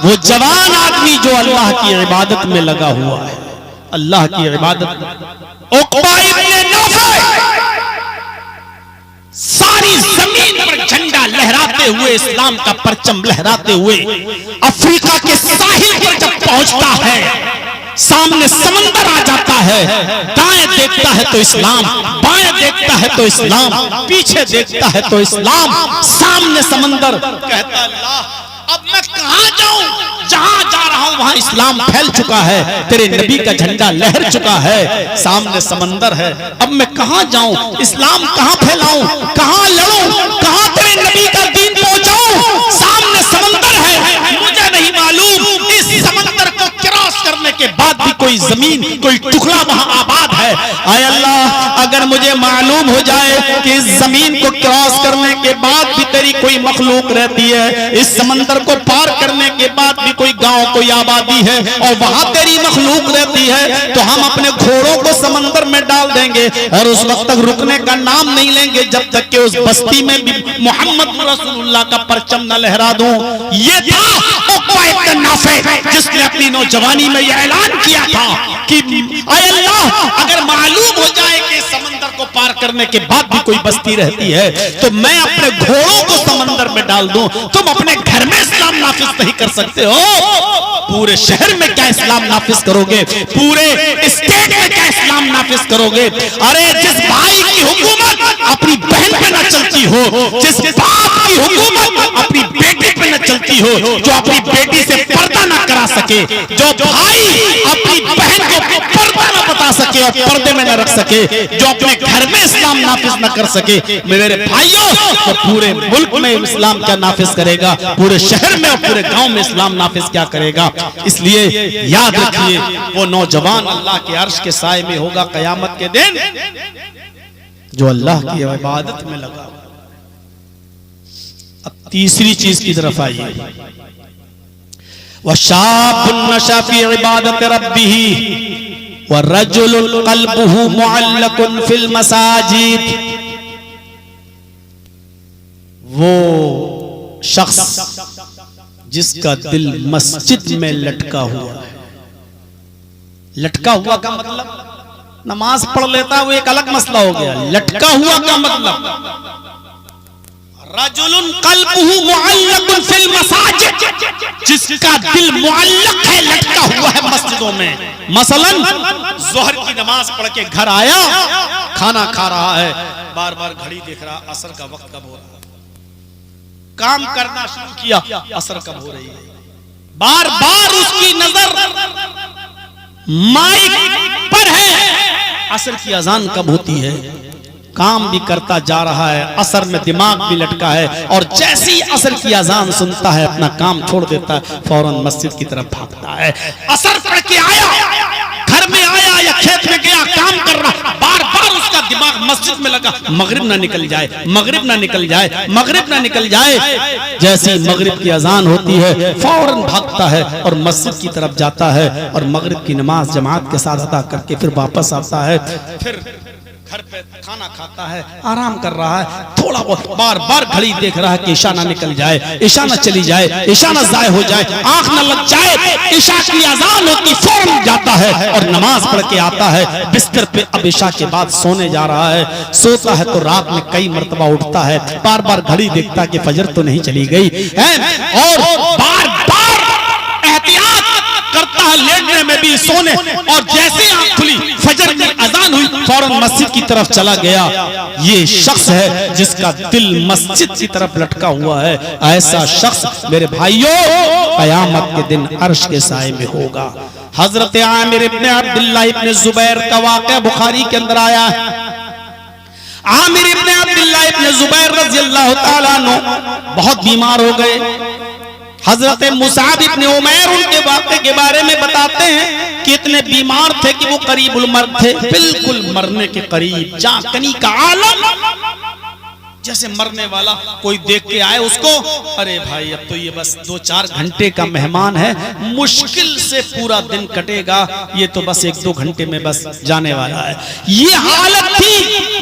Speaker 2: वो जवान आदमी जो अल्लाह की इबादत में लगा हुआ है। अल्लाह की इबादत। उक़बा इब्न नाफ़िअ सारी जमीन पर झंडा लहराते हुए, इस्लाम का परचम लहराते हुए अफ्रीका के साहिल पर जब पहुंचता है, सामने समंदर आ जाता है, दाएं देखता है तो इस्लाम, बाएं देखता है तो इस्लाम, पीछे देखता है तो इस्लाम, सामने समंदर। कहता अल्लाह अब मैं कहां जाऊं, जहां जा रहा हूं वहां इस्लाम फैल चुका है, तेरे नबी का झंडा लहर चुका है, सामने समंदर है, अब मैं कहां जाऊं, इस्लाम कहां फैलाऊं, कहां लड़ूं, कहां तेरे नबी का दीन पहुंचाऊं, सामने समंदर है, मुझे नहीं मालूम इस समंदर को क्रॉस करने के बाद भी कोई जमीन, कोई टुकड़ा वहां आबाद है। आय अल्लाह अगर मुझे मालूम हो जाए कि इस जमीन को क्रॉस करने के बाद भी तेरी कोई मखलूक रहती है, इस समंदर को पार करने के बाद भी कोई गांव, कोई आबादी है और वहां तेरी मखलूक रहती है, तो हम अपने घोड़ों को समंदर में डाल देंगे और उस वक्त तक रुकने का नाम नहीं लेंगे जब तक कि उस बस्ती में भी मोहम्मद रसूलुल्लाह का परचम न लहरा दूं। ये था उक़बा इब्न नाफ़िअ जिसने अपनी नौजवानी में यह ऐलान किया था कि आय अल्लाह अगर मालूम हो जाए कि समंदर को पार करने के बाद भी कोई बस्ती रहती है, तो मैं अपने घोड़ों को समंदर में डाल दूं। तुम अपने घर में इस्लाम नाफिज नहीं कर सकते हो, पूरे शहर में क्या इस्लाम नाफिज करोगे, पूरे स्टेट में क्या इस्लाम नाफिज करोगे। अरे जिस भाई की हुकूमत अपनी बहन पे न चलती हो, जिस बाप की हुकूमत अपनी बेटी पे न चलती हो, जो अपनी बेटी से पर्दा न करा सके, जो भाई अपनी बहन को पर्दा न बता सके और पर्दे में न रख सके, जो अपने घर में इस्लाम नाफिज न कर सके, मेरे भाइयों, तो पूरे मुल्क में इस्लाम क्या नाफिज करेगा, पूरे शहर में और पूरे गांव में इस्लाम नाफिज क्या करेगा। इसलिए याद रखिए वो नौजवान अल्लाह के अर्श के साए में होगा कयामत के दिन, जो अल्लाह की इबादत में लगा। अब तीसरी चीज की तरफ आइए। वशाबुन नशा फी इबादत रब्बिही व रजुलुन क़ल्बुहु मुअल्लकुन फिल मसाजिद। वो शख्स जिसका दिल मस्जिद में लटका हुआ है। लटका हुआ का मतलब नमाज पढ़ लेता है वो एक अलग मसला हो गया। लटका हुआ का मतलब रजुलुन क़ल्बुहु मुअल्लकुन फिल मसाजिद, जिसका दिल मुअल्लक है, लटका हुआ है मस्जिदों में। मसलन ज़ोहर की नमाज पढ़ के घर आया, खाना खा रहा है, बार बार घड़ी देख रहा, असर का वक्त कब हो रहा है, काम करना शुरू किया, असर कब हो रही है, बार बार उसकी नजर माइक पर है, असर की अजान कब होती है। काम भी करता जा रहा है, असर में दिमाग भी लटका है, और जैसे ही असर की अजान सुनता है अपना काम छोड़ देता है, फौरन मस्जिद की तरफ भागता है। असर पढ़ के आया, घर में आया या खेत में गया, काम कर रहा, बार बार उसका दिमाग मस्जिद में लगा, मगरिब ना निकल जाए, मगरिब ना निकल जाए, मगरिब ना निकल जाए। जैसे ही मगरिब की अजान होती है फौरन भागता है और मस्जिद की तरफ जाता है, और मगरिब की नमाज जमात के साथ अदा करके फिर वापस आता है, फिर घर पे खाना खाता है, आराम कर रहा है, थोड़ा बहुत बार बार घड़ी देख रहा है कि ईशा ना निकल जाए, ईशा ना चली जाए, ईशा ना जाए हो जाए, आंख ना लग जाए, ईशा की अजान होती फौरन जाता है और नमाज पढ़ के आता है बिस्तर पे। अब ईशा के बाद सोने जा रहा है, सोता है तो रात में कई मर्तबा उठता है, बार बार घड़ी देखता है कि फजर तो नहीं चली गई है, और बार बार एहतियात करता है लेटने में भी, सोने, और जैसे आंख खुली फजर की अजान हुई फौरन मस्जिद की तरफ चला गया। ये शख्स है जिसका दिल मस्जिद की तरफ लटका हुआ है। ऐसा शख्स मेरे भाइयों कयामत के दिन अर्श के साए में होगा। हजरत आमिर इब्ने अब्दुल्लाह इब्ने जुबैर का वाक़या बुखारी के अंदर आया है। आमिर इब्ने अब्दुल्लाह इब्ने जुबैर रज़ियल्लाहु ताला अन्हु बहुत बीमार हो गए। हजरत मुसाब इब्ने उमैर उनके वाक़े के बारे में बताते हैं कि इतने बीमार थे कि वो करीबुल मर्द थे, बिल्कुल मरने के करीब, जाकनी का आलम, जैसे मरने वाला कोई देख के आए उसको, अरे भाई अब तो ये बस 2-4 घंटे का मेहमान है, मुश्किल से पूरा दिन कटेगा, ये तो बस 1-2 घंटे में बस जाने वाला है। ये हालत थी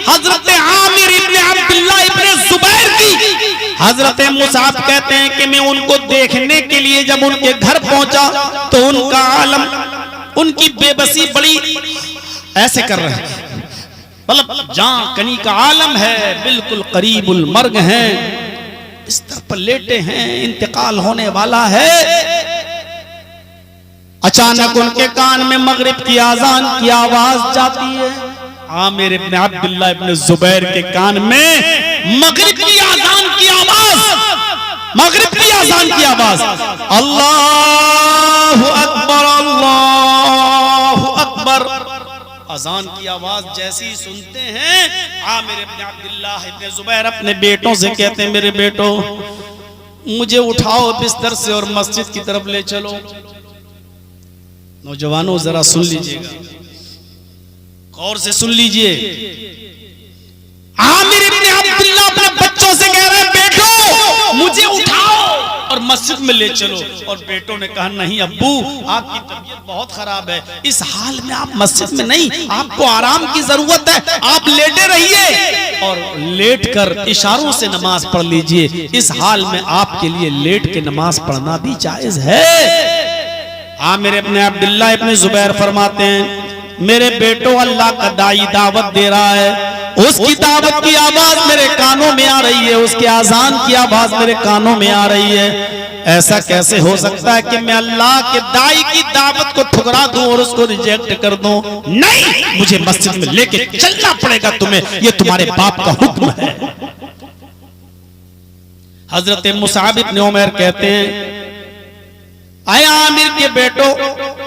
Speaker 2: हजरत आमिर इब्ने अब्दुल्लाह इब्ने जुबैर की। हजरत मुसाब कहते हैं कि मैं उनको देखने के लिए जब उनके घर पहुंचा तो उनका आलम, उनकी बेबसी बड़ी ऐसे कर रहे हैं, मतलब जहां कनी का आलम है, बिल्कुल करीबुल मर्ग हैं, बिस्तर पर लेटे हैं, इंतकाल होने वाला है। अचानक उनके कान में मगरिब की आजान की आवाज जाती है। आमिर इब्ने अब्दुल्लाह इब्ने जुबैर के कान में मगरिब की आजान की आवाज, मगरिब की आजान की आवाज, अल्लाहु अकबर, अल्लाहु अकबर, अजान की आवाज जैसी ही सुनते हैं आमिर इब्ने अब्दुल्लाह इब्ने जुबैर अपने बेटों से कहते हैं, मेरे बेटो मुझे उठाओ बिस्तर से और मस्जिद की तरफ ले चलो। नौजवानों जरा सुन लीजिएगा, गौर से सुन लीजिए। आमिर इब्ने अब्दुल्लाह अपने बच्चों से कह रहे हैं, बेटो मुझे उठाओ और मस्जिद में ले चलो। और बेटों ने कहा, नहीं अब्बू आपकी तबीयत बहुत खराब है, इस हाल में आप मस्जिद में नहीं, आपको आराम की जरूरत है, आप लेटे रहिए और लेट कर इशारों से नमाज पढ़ लीजिए। इस हाल में आपके लिए लेट के नमाज पढ़ना भी जायज है। आमिर इब्ने अब्दुल्लाह इब्ने जुबैर फरमाते हैं, मेरे बेटो अल्लाह का दाई दावत दे रहा है, उसकी दावत की आवाज मेरे कानों में आ रही है, उसके आजान की आवाज मेरे कानों में आ रही है। ऐसा कैसे हो सकता है कि मैं अल्लाह के दाई की दावत को ठुकरा दूं और उसको रिजेक्ट कर दूं? नहीं, मुझे मस्जिद में लेके चलना पड़ेगा तुम्हें, ये तुम्हारे बाप का हुक्म है। हजरत मुसाब इब्ने उमैर कहते हैं, आए आमिर के बेटो,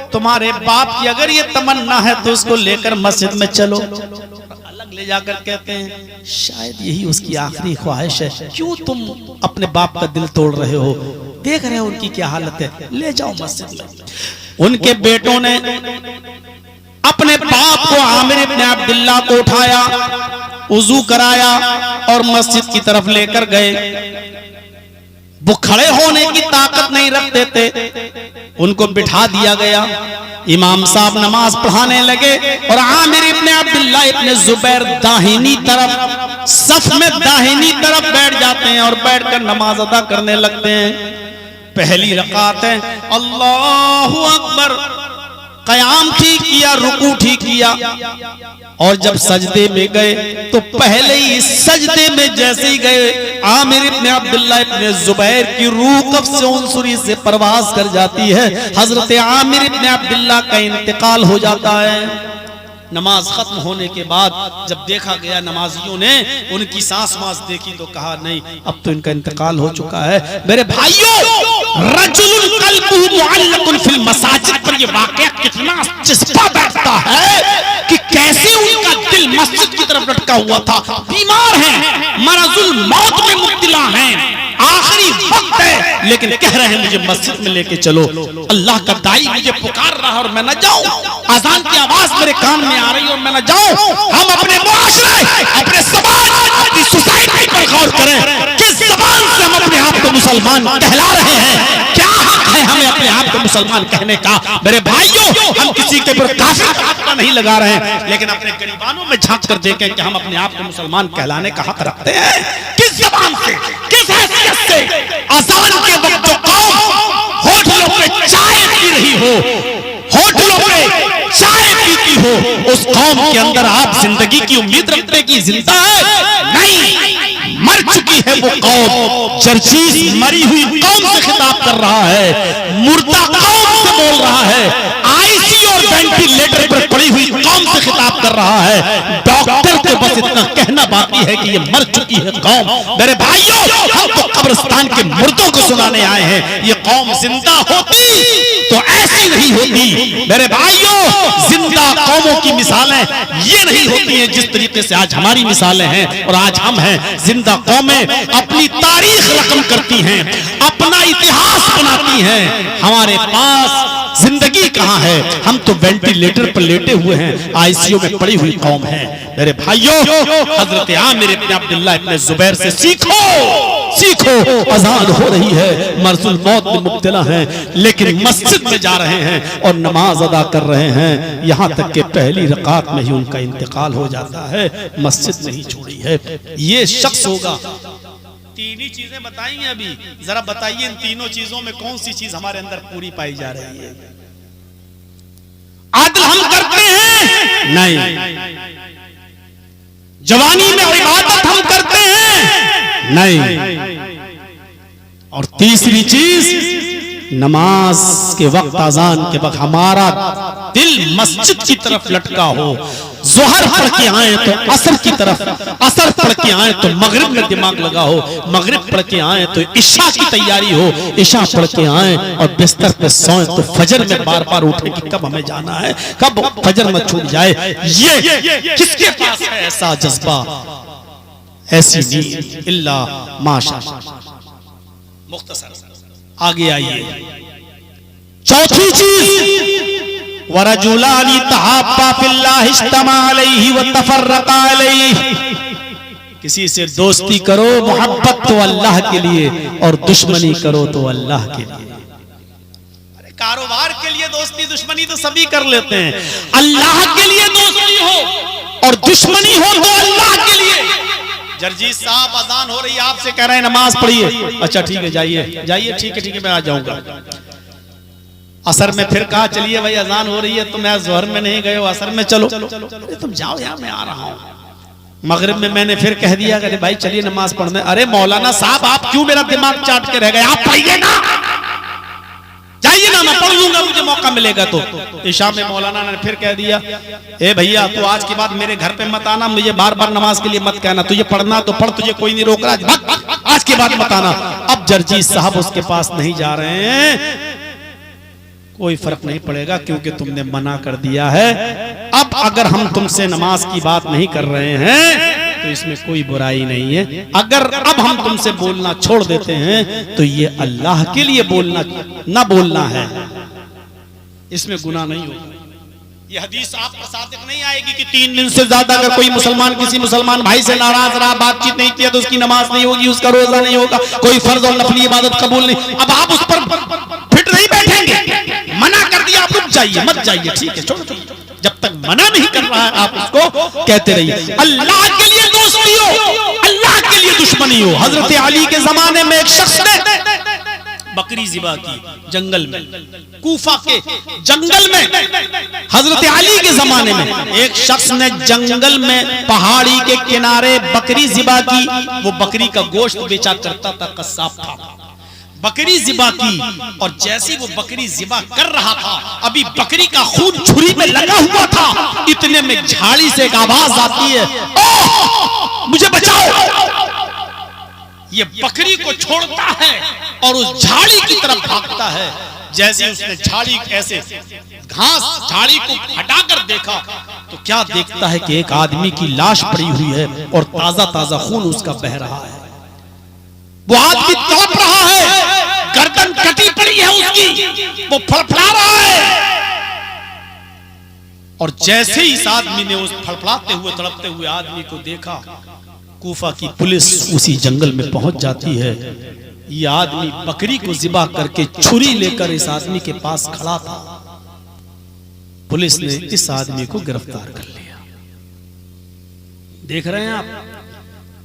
Speaker 2: तुम्हारे बाप की अगर ये तमन्ना है तो उसको लेकर मस्जिद में चलो। अलग ले जाकर कहते हैं, शायद यही उसकी आखिरी ख्वाहिश है, क्यों तुम अपने बाप का दिल तोड़ रहे हो, देख रहे हो उनकी क्या हालत है, ले जाओ मस्जिद में। उनके बेटों ने अपने बाप को आमिर इब्ने अब्दुल्लाह को उठाया, वुजू कराया और मस्जिद की तरफ लेकर गए। वो खड़े होने की ताकत नहीं रखते थे। उनको बिठा दिया गया, इमाम साहब नमाज पढ़ाने लगे और आमिर इब्ने अब्दुल्लाह इब्ने जुबैर दाहिनी तरफ सफ में दाहिनी तरफ बैठ जाते हैं और बैठकर नमाज अदा करने लगते हैं। पहली रकात है, अल्लाहु अकबर, कयाम ठीक किया, रुकू ठीक किया, और जब सजदे में गए तो पहले ही सजदे में जैसे ही गए आमिर इब्ने अब्दुल्लाह इब्ने जुबैर की रूह कब्ज़ से उनसुरी से परवाज कर जाती है। हजरत आमिर इब्ने अब्दुल्लाह का इंतकाल हो जाता है। नमाज खत्म होने के बाद जब देखा गया नमाजियों ने उनकी सांस वास देखी तो कहा नहीं, अब तो इनका इंतकाल हो चुका है। मेरे भाइयों, रजुलुन कल्बुहु मुअल्लकुन फिल मसाजिद पर ये वाकया कितना चिस्पा बैठता है कि कैसे उनका दिल मस्जिद की तरफ लटका हुआ था। बीमार हैं, मरजुल मौत में मुब्तला हैं, आखिरी वक्त है, लेकिन कह रहे हैं मुझे मस्जिद में लेके चलो। अल्लाह का दाई मुझे पुकार रहा और मैं न जाऊं, अजान की आवाज मेरे कान में आ रही और मैं न जाऊं। हम अपने मुआशरे, अपने समाज, अपनी सोसाइटी पर गौर करें, किस जबान से हम अपने आप को मुसलमान कहला रहे हैं, क्या हक है हमें अपने आप को मुसलमान कहने का। मेरे भाइयों, हम किसी के ऊपर काफिर का हक नहीं लगा रहे हैं, लेकिन अपने गरीबानों में झांक कर देखें कि हम अपने आप को मुसलमान कहलाने का हक रखते हैं। किस जबान से, किस हैसियत से अजान के वक्त जो कौम होटलों पे चाय पी रही हो, होटलों पे चाय पीती हो, उस कौम के अंदर आप जिंदगी की उम्मीद रखते कि जिंदा है? नहीं, मर चुकी है वो कौम। जर्जीस मरी हुई कौम से खिताब कर रहा है, मुर्दा कौम से बोल रहा है, आईसीयू और वेंटिलेटर पर पड़ी हुई कौम से खिताब कर रहा है। डॉक्टर को बस इतना कहना बाकी है कि ये मर चुकी है कौम। मेरे भाइयों, हम तो कब्रिस्तान के मुर्दों को सुनाने आए हैं। ये कौम जिंदा होती तो ऐसी नहीं होती। मेरे भाइयों, जिंदा कौमों की मिसालें ये नहीं होती हैं जिस तरीके से आज हमारी मिसालें हैं और आज हम हैं। जिंदा कौमें अपनी तारीख रकम करती हैं, अपना इतिहास बनाती हैं। हमारे पास जिंदगी कहां है? हम तो वेंटिलेटर पर लेटे हुए हैं, आईसीयू में पड़ी हुई कौम है। मेरे भाइयों, हजरत आमिर इब्ने अब्दुल्लाह इब्ने जुबैर से सीखो, सीखो। अजान हो रही है, मरजुल मौत में मुब्तला हैं, लेकिन मस्जिद में जा रहे हैं और नमाज अदा कर रहे हैं। यहां तक कि पहली रकात में ही उनका इंतकाल हो जाता है, मस्जिद नहीं छोड़ी है। ये शख्स होगा। तीन ही चीजें बताई हैं अभी, जरा बताइए इन तीनों चीजों में कौन सी चीज हमारे अंदर पूरी पाई जा रही है? आदल हम करते हैं? नहीं। जवानी में इबादत हम करते हैं? नहीं। और तीसरी चीज, नमाज के वक्त, अजान के वक्त हमारा दिल मस्जिद की तरफ लटका हो। जोहर पढ़ के आए तो असर की तरफ, असर पढ़ के आए तो मगरिब में दिमाग लगा हो, मगरिब पढ़ के आए तो इशा की तैयारी हो, इशा पढ़ के आए और बिस्तर पे सोए तो फजर में बार बार उठे कि कब हमें जाना है, कब फजर में छूट जाए। ये किसके पास है ऐसा जज्बा, ऐसी नीयत? इल्ला माशाअल्लाह। मुख्तसर आगे आइए। चौथी चीज, वरजुलानी तहाब्बा फिल्लाह इज्तमा अलैहि व तफर्रका अलैहि। किसी से दोस्ती करो, मोहब्बत तो अल्लाह के लिए, और दुश्मनी करो तो अल्लाह के लिए। अरे कारोबार के लिए दोस्ती दुश्मनी तो सभी कर लेते हैं, अल्लाह के लिए दोस्ती हो और दुश्मनी हो तो अल्लाह के लिए। जर्जीस साहब, अजान हो रही है, आपसे कह रहे हैं नमाज पढ़िए। अच्छा ठीक है, जाइए जाइए, ठीक है मैं आ जाऊंगा। असर में फिर कहा चलिए भाई अजान हो रही है, तुम यार जोहर में नहीं गए हो, असर में चलो। अरे तुम जाओ यार, मैं आ रहा हूँ। मगरिब में मैंने फिर कह दिया कि भाई चलिए नमाज पढ़ने। अरे मौलाना साहब, आप क्यों मेरा दिमाग चाट के रह गए? आप पढ़िए ना, जाइए ना, मैं पढ़ लूंगा, मुझे मौका मिलेगा तो। इशा में मौलाना ने फिर कह दिया, ए भैया तू आज के बाद मेरे घर पे मत आना, मुझे बार बार नमाज के लिए मत कहना, तुझे पढ़ना तो पढ़, तुझे कोई नहीं रोक रहा, आज के बाद मत आना। अब जर्जीस साहब उसके पास नहीं जा रहे हैं, कोई फर्क नहीं पड़ेगा क्योंकि तुमने मना कर दिया है। अब अगर हम तुमसे नमाज की बात नहीं कर रहे हैं तो इसमें कोई बुराई नहीं है। अगर अब हम तुमसे बोलना छोड़ देते हैं तो ये अल्लाह के लिए बोलना ना बोलना है, इसमें गुनाह नहीं होगा। ये हदीस आप सादिक नहीं आएगी कि
Speaker 1: 3 दिन से ज्यादा अगर कोई मुसलमान किसी मुसलमान भाई से नाराज रहा, बातचीत नहीं किया, तो उसकी नमाज नहीं होगी, उसका रोजा नहीं होगा, कोई फर्ज और नफली इबादत कबूल नहीं। अब आप उस पर फिट नहीं बैठेंगे, मना कर दिया, आप रुक जाइए, मत जाइए, ठीक है, छोड़ो। जब तक मना नहीं कर रहा है आप उसको कहते रहिए। अल्लाह के लिए दोस्ती हो, अल्लाह के लिए दुश्मनी हो। हजरत अली के जमाने में एक शख्स ने
Speaker 2: बकरी ज़िबा की जंगल में, कूफा के जंगल में।
Speaker 1: हजरत अली के जमाने में एक शख्स ने जंगल में पहाड़ी के किनारे बकरी ज़िबा की।
Speaker 2: वो बकरी का गोश्त बेचा करता था, कस्साब था। बकरी ज़िबा की, और जैसे वो बकरी ज़िबा कर रहा था, अभी बकरी का खून छुरी में लगा हुआ था, इतने में झाड़ी से एक आवाज आती है, ओह मुझे बचाओ। ये बकरी को छोड़ता है और उस झाड़ी की तरफ भागता है। जैसे उसने झाड़ी ऐसे घास झाड़ी को हटाकर देखा, तो क्या देखता है कि एक आदमी की लाश पड़ी हुई है और ताजा ताजा खून उसका बह रहा है। वो आदमी तड़प रहा है, गर्दन कटी पड़ी है उसकी, वो फड़फड़ा रहा है। और जैसे ही इस आदमी ने उस फड़फड़ाते हुए तड़पते हुए आदमी को देखा, कूफा की पुलिस उसी जंगल में पहुंच जाती है। ये आदमी बकरी को ज़िबा करके छुरी लेकर इस आदमी के पास खड़ा था। पुलिस ने इस आदमी को गिरफ्तार कर लिया। देख रहे हैं आप,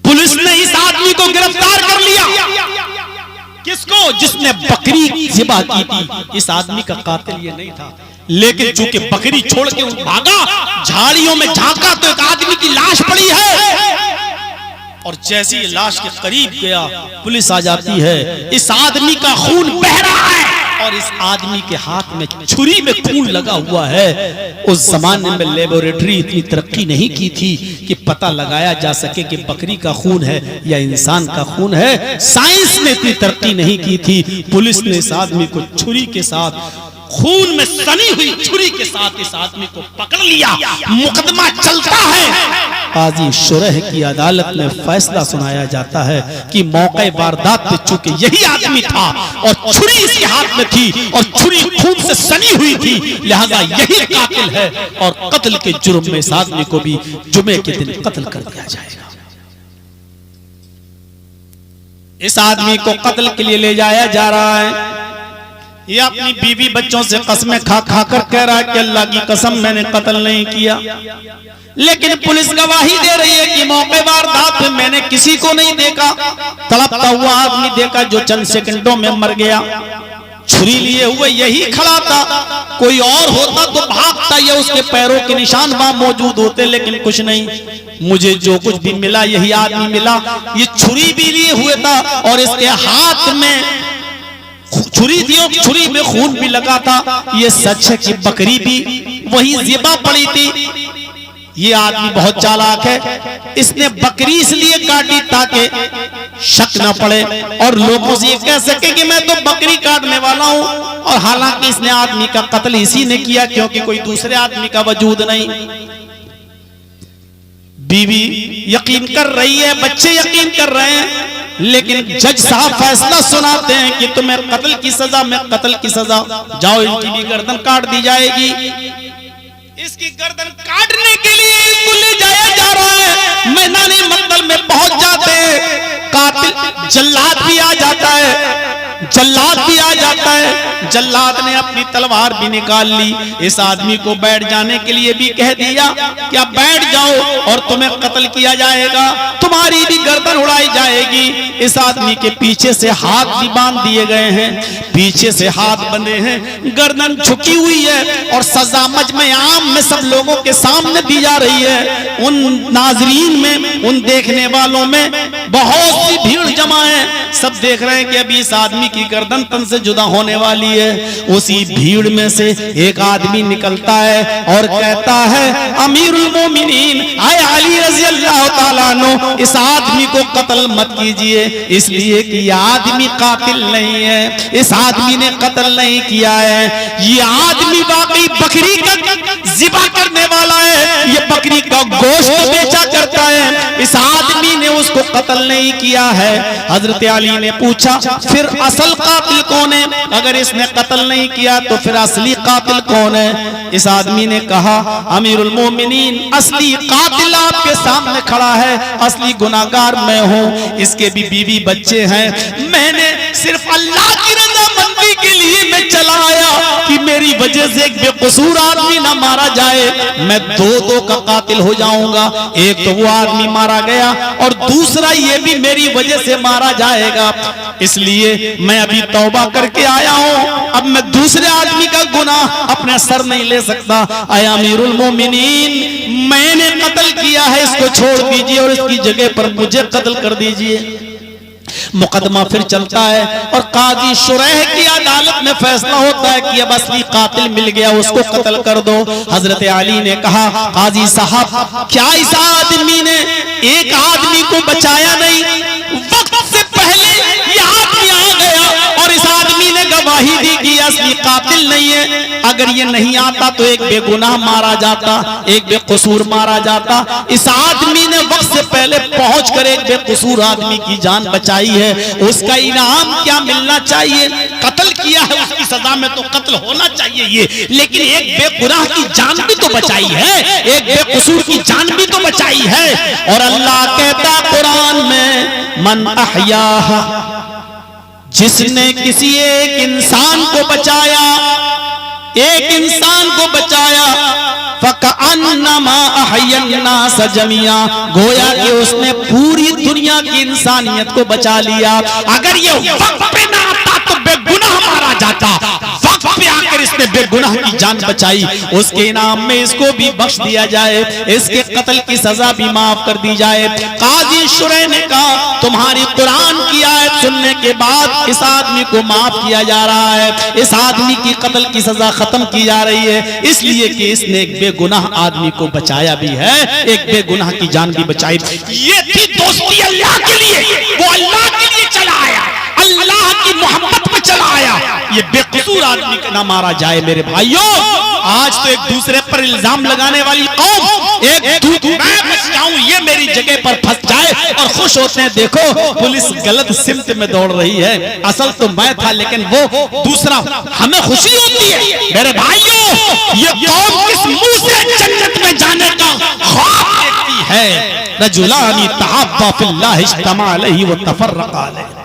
Speaker 2: पुलिस ने इस आदमी को गिरफ्तार कर लिया। किसको? जिसने बकरी ज़िबा की थी। इस आदमी का कातिल ये नहीं था, लेकिन चूंकि बकरी छोड़ के भागा, झाड़ियों में झांका तो एक आदमी की लाश पड़ी है। और जैसे ही लाश के करीब गया, पुलिस आ जाती है। इस आदमी का खून बह रहा है और इस आदमी के हाथ में छुरी में खून लगा हुआ है। उस जमाने में लेबोरेटरी इतनी तरक्की नहीं की थी कि पता लगाया जा सके कि बकरी का खून है या इंसान का खून है। साइंस ने इतनी तरक्की नहीं की थी। पुलिस ने इस आदमी को छुरी के साथ, खून में सनी हुई छुरी के साथ इस आदमी को पकड़ लिया। मुकदमा चलता है। काजी शुरह की अदालत में फैसला सुनाया जाता है कि मौके वारदात पे चूंकि यही आदमी था और छुरी इसके हाथ में थी और छुरी खून से सनी हुई थी, लिहाजा यही कातिल है और कत्ल के जुर्म में इस आदमी को भी जुमे के दिन कत्ल कर दिया जाएगा। इस आदमी को कत्ल के लिए ले जाया जा रहा है। ये अपनी बीवी बच्चों से कसमें खा खा कर कह रहा है कि अल्लाह की कसम मैंने कत्ल नहीं किया, लेकिन पुलिस गवाही दे रही है कि मौके वारदात में मैंने किसी को नहीं देखा। तड़पता हुआ आदमी देखा जो चंद सेकंडों में मर गया। छुरी लिए हुए यही खड़ा था, कोई और होता तो भागता या उसके पैरों के निशान वहां मौजूद होते, लेकिन कुछ नहीं। मुझे जो कुछ भी मिला यही आदमी मिला। ये छुरी भी लिए हुए था और इसके हाथ में छुरी थी और छुरी में खून भी लगा था। ये सच है कि बकरी भी वही ज़िबा पड़ी थी। ये आदमी बहुत चालाक है। इसने बकरी इसलिए काटी ताकि शक न पड़े और लोगों से ये कह सके कि मैं तो बकरी काटने वाला हूं, और हालांकि इसने आदमी का कत्ल इसी ने किया क्योंकि कोई दूसरे आदमी का वजूद नहीं। बीवी यकीन कर रही है, बच्चे यकीन कर रहे हैं, लेकिन जज साहब फैसला सुनाते हैं कि तुम्हें कत्ल की सजा में कत्ल की सजा, जाओ इनकी भी गर्दन काट दी जाएगी। इसकी गर्दन काटने के लिए इसको ले जाया जा रहा है। मैदानी मंगल में पहुंच जाते हैं। कातिल जल्लाद भी आ जाता है, जल्लाद भी आ जाता है। जल्लाद ने अपनी तलवार भी निकाल ली। इस आदमी को बैठ जाने के लिए भी कह दिया कि आप बैठ जाओ और तुम्हें कत्ल किया जाएगा, तुम्हारी भी गर्दन उड़ाई जाएगी। इस आदमी के पीछे से हाथ भी बांध दिए गए हैं, पीछे से हाथ बंधे हैं, गर्दन झुकी हुई है और सजा मजमे आम में सब लोगों के सामने दी जा रही है। उन नाजरीन में, उन देखने वालों में बहुत सी भीड़ जमा है। सब देख रहे हैं कि अभी इस आदमी की गर्दन तन से जुदा होने वाली है। उसी भीड़ में से एक आदमी निकलता है और कहता है, अमीरुल मोमिनीन आए अली रज़ी अल्लाह ताला अन्हु, इस आदमी को कत्ल मत कीजिए, इसलिए कि यह आदमी कातिल नहीं है, इस आदमी ने कत्ल नहीं किया है। ये आदमी वाकई बकरी का ज़िबा करने वाला है, ये बकरी का गोश्त बेचा करता है। इस आदमी ने उसको कत्ल नहीं किया है। हजरत अली ने पूछा फिर असल कातिल कौन है? अगर इसने कत्ल नहीं किया तो फिर असली कातिल कौन है? इस आदमी ने कहा अमीरुल मोमिनीन, असली कातिल आपके सामने खड़ा है, असली गुनाहगार मैं हूँ। इसके भी बीवी बच्चे हैं। मैंने सिर्फ अल्लाह की रज़ामंदी के लिए मैं चला आया कि मेरी वजह से एक बेकसूर आदमी ना मारा जाए। मैं दो का कातिल हो जाऊंगा। एक तो वो आदमी मारा गया और दूसरा ये भी मेरी वजह से मारा जाएगा। इसलिए मैं अभी तौबा करके आया हूँ। अब मैं दूसरे आदमी का गुनाह अपने सर नहीं ले सकता। ऐ अमीरुल मोमिनीन, मैंने कत्ल किया है, इसको छोड़ दीजिए और इसकी जगह पर मुझे कत्ल कर दीजिए। मुकदमा फिर चलता है और काजी शुरैह की अदालत में फैसला होता है कि अब असली कातिल मिल गया, उसको कत्ल कर दो। हजरत अली ने कहा काजी साहब, क्या इस आदमी ने एक आदमी को बचाया नहीं? वक्त से पहले ये आदमी आ गया और इस आदमी ने गवाही दी कि असली कातिल नहीं है। अगर ये नहीं आता तो एक बेगुनाह मारा जाता, एक बेकसूर मारा जाता। इस आदमी ने वक्त से पहले पहुंचकर एक बेकसूर आदमी की जान बचाई है, उसका इनाम क्या मिलना चाहिए? कत्ल किया है, उसकी सजा में तो कत्ल होना चाहिए ये, लेकिन एक बेगुनाह की जान भी तो बचाई है, एक बेकसूर की जान भी तो बचाई है। और अल्लाह कहता कुरान में, मन अहयाहा, जिसने किसी एक इंसान को बचाया, एक इंसान को बचाया, फकअन्नमा अहयन्नास जमिया, गोया कि उसने पूरी दुनिया की इंसानियत को बचा लिया। अगर ये वक्त पे ना आता तो बेगुनाह मारा जाता, वक्त पे आकर इसने बेगुनाह की जान बचाई, उसके इनाम में इसको भी बख्श दिया जाए, इसके कत्ल की सजा भी माफ कर दी जाए। काजी शुरैह ने कहा तुम्हारी कुरान की आयत सुनने के बाद इस आदमी को माफ किया जा रहा है, इस आदमी की कत्ल की सजा खत्म की जा रही है, इसलिए कि इसने एक बेगुनाह आदमी को बचाया भी है, एक बेगुनाह की जान भी बचाई। ये थी दोस्ती अल्लाह के लिए, वो अल्लाह के लिए चला आया, अल्लाह की मोहब्बत में चला आया। ये बेकसूर आदमी का ना मारा जाए। मेरे भाइयों, आज तो एक दूसरे पर इल्जाम लगाने वाली कौम, मैं बच जाऊं, ये मेरी जगह पर फंस जाए और खुश होते हैं, देखो पुलिस गलत सिमत में दौड़ रही है, असल तो मैं था लेकिन वो दूसरा। हमें खुशी होती है। मेरे भाइयों, ये कौम किस मुंह से जन्नत में जाने का ख्वाब देखती है? रजुलानी तहब्बा फिल्लाह इज्तमा अलैहि व तफर्रका अलैहि।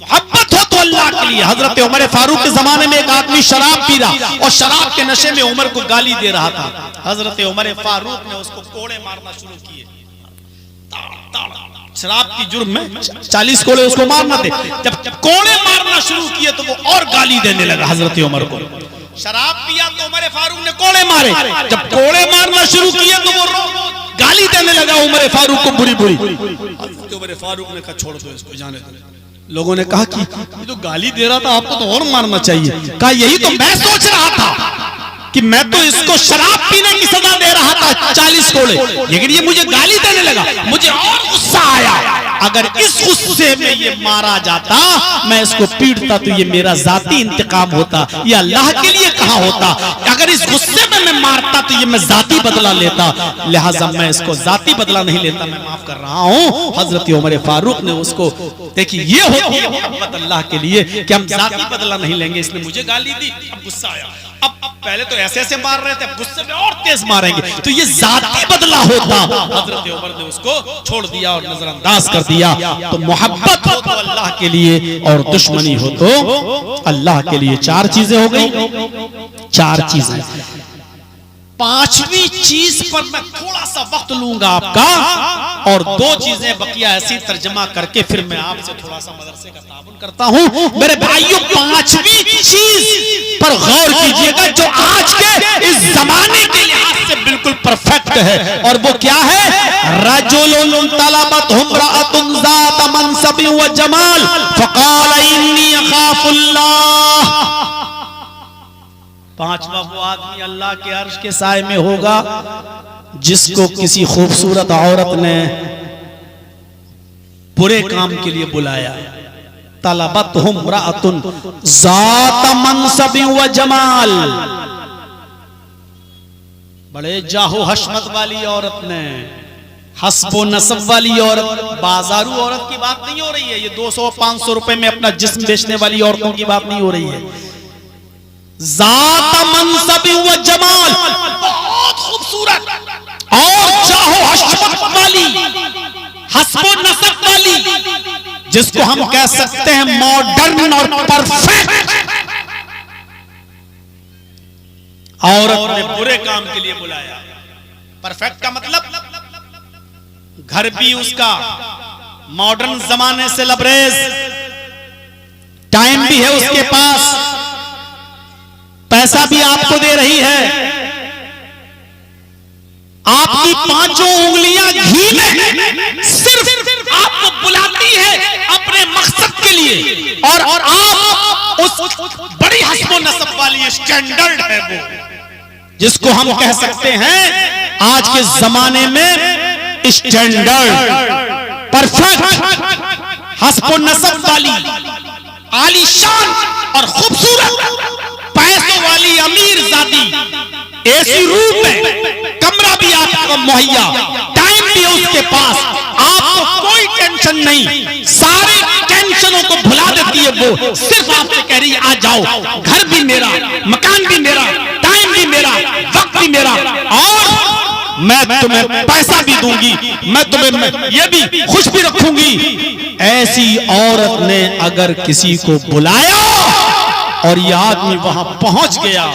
Speaker 2: मोहब्बत हो तो अल्लाह के लिए। हजरत उमर फारूक के जमाने में एक आदमी शराब पी रहा और शराब के नशे में उमर को गाली दे रहा था। हजरत उमर फारूक ने उसको कोड़े मारना शुरू किए। शराब की जुर्म में 40 कोड़े उसको मारना थे। जब कोड़े मारना शुरू किए तो वो और गाली देने लगा हजरत उमर को। शराब पिया तो उमर फारूक ने कोड़े मारे, जब कोड़े मारना शुरू किए तो वो गाली देने लगा उमर फारूक को बुरी बुरी। उमर फारूक ने कहा छोड़ दो इसको, जाने दो। लोगों ने कहा कि ये तो गाली दे रहा था, आपको तो और मारना चाहिए। कहा यही तो मैं सोच रहा था कि मैं तो इसको शराब पीने की सजा दे रहा था 40 कोड़े, लेकिन ये मुझे गाली देने लगा, मुझे और गुस्सा आया। अगर इस गुस्से में ये मारा जाता, मैं इसको पीटता तो ये मेरा जाती इंतकाम होता, ये अल्लाह के लिए कहाँ होता। अगर इस गुस्से में मैं मारता तो ये मैं जाती बदला लेता, लिहाजा मैं इसको जाती बदला नहीं लेता, मैं माफ कर रहा हूँ। हजरत उमर फारूक ने उसको, देखिए ये होती है मोहब्बत अल्लाह के लिए कि हम जाती बदला नहीं लेंगे, इसने मुझे गाली दी, अब गुस्सा आया, अब पहले तो ऐसे ऐसे मार रहे थे, गुस्से में और तेज मारेंगे, तो ये जाती बदला होता। हजरत उमर ने उसको छोड़ दिया और नजरअंदाज कर दिया। तो मोहब्बत हो तो अल्लाह के लिए और दुश्मनी हो तो अल्लाह के लिए। 4 चीजें हो गई, 4 चीजें। 5वीं चीज पर मैं थोड़ा सा वक्त लूंगा आपका और 2 चीजें बकिया ऐसी तर्जमा करके फिर मैं आपसे थोड़ा सा मदरसे का ताबुन करता हूं। मेरे भाइयों, 5वीं चीज पर गौर कीजिएगा जो आज के इस जमाने के लिहाज से बिल्कुल परफेक्ट है, और वो क्या है? रजुलुन तलबत इम्राअतुन ज़ात मनसब व जमाल फक़ाल इन्नी अख़ाफुल्लाह। 5वां वो आदमी अल्लाह के अर्श के साए में होगा जिसको किसी खूबसूरत औरत ने बुरे काम के लिए बुलाया। तलबतहुम इम्राअतुन ज़ात मनसब व जमाल, बड़े जाहो हशमत वाली औरत ने हस्बो नसब वाली औरत, बाजारू औरत की बात नहीं हो रही है। ये 200-500 रुपए में अपना जिस्म बेचने वाली औरतों की बात नहीं हो रही है। ज़ात मनसब व जमाल, बहुत खूबसूरत और चाहो हशमत वाली, हस्बो नसब वाली, जिसको हम कह सकते हैं मॉडर्न और परफेक्ट। औरत ने बुरे काम के लिए बुलाया। परफेक्ट का मतलब घर भी उसका मॉडर्न जमाने से लबरेज, टाइम भी है उसके पास, पैसा भी आपको दे रही है, आपकी पांचों उंगलियां घी में सिर्फ आपको बुलाती है अपने मकसद के लिए, और आप उस बड़ी हस्बो नसब वाली स्टैंडर्ड है वो, जिसको हम कह सकते हैं आज के जमाने में स्टैंडर्ड, परफेक्ट, हस्बो नसब वाली, आलीशान और खूबसूरत, पैसों वाली अमीर जादी, एसी रूम में कमरा भी आपको मुहैया, टाइम भी है उसके पास, आपको कोई टेंशन नहीं, सारे टेंशनों को भुला देती है वो, सिर्फ आपसे कह रही है आ जाओ, घर भी मेरा, मकान भी मेरा, टाइम भी मेरा, वक्त भी मेरा, और मैं तुम्हें पैसा भी दूंगी, मैं तुम्हें ये भी खुश भी रखूंगी। ऐसी औरत ने अगर किसी को बुलाया और ये आदमी वहां पहुंच गया,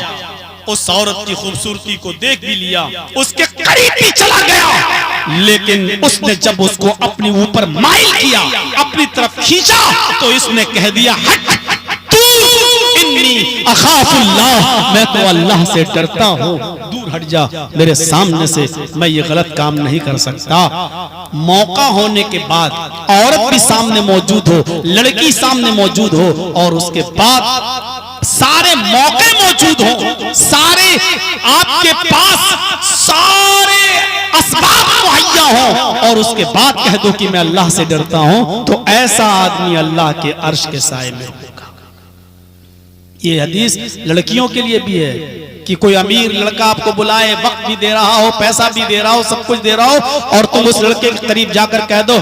Speaker 2: उस औरत की खूबसूरती को देख भी लिया, उसके करीब भी चला गया, लेकिन उसने जब उसको अपने ऊपर माइल किया, अपनी तरफ खींचा, तो इसने कह दिया हट तू, इन्नी अखाफुल्लाह, मैं तो अल्लाह से डरता हूं, दूर हट जा मेरे सामने से, मैं ये गलत काम नहीं कर सकता। मौका होने के बाद औरत भी सामने मौजूद हो, लड़की सामने मौजूद हो, और उसके बाद सारे मौके मौजूद हो, सारे आपके पास सारे असबाब मुहैया हो, और उसके बाद कह दो कि मैं अल्लाह से डरता हूं, तो ऐसा आदमी अल्लाह के अर्श के साए में होगा। ये हदीस लड़कियों के लिए भी है कि कोई अमीर लड़का आपको बुलाए, वक्त भी दे रहा हो, पैसा भी दे रहा हो, सब कुछ दे रहा हो, और तुम उस लड़के के करीब जाकर कह दो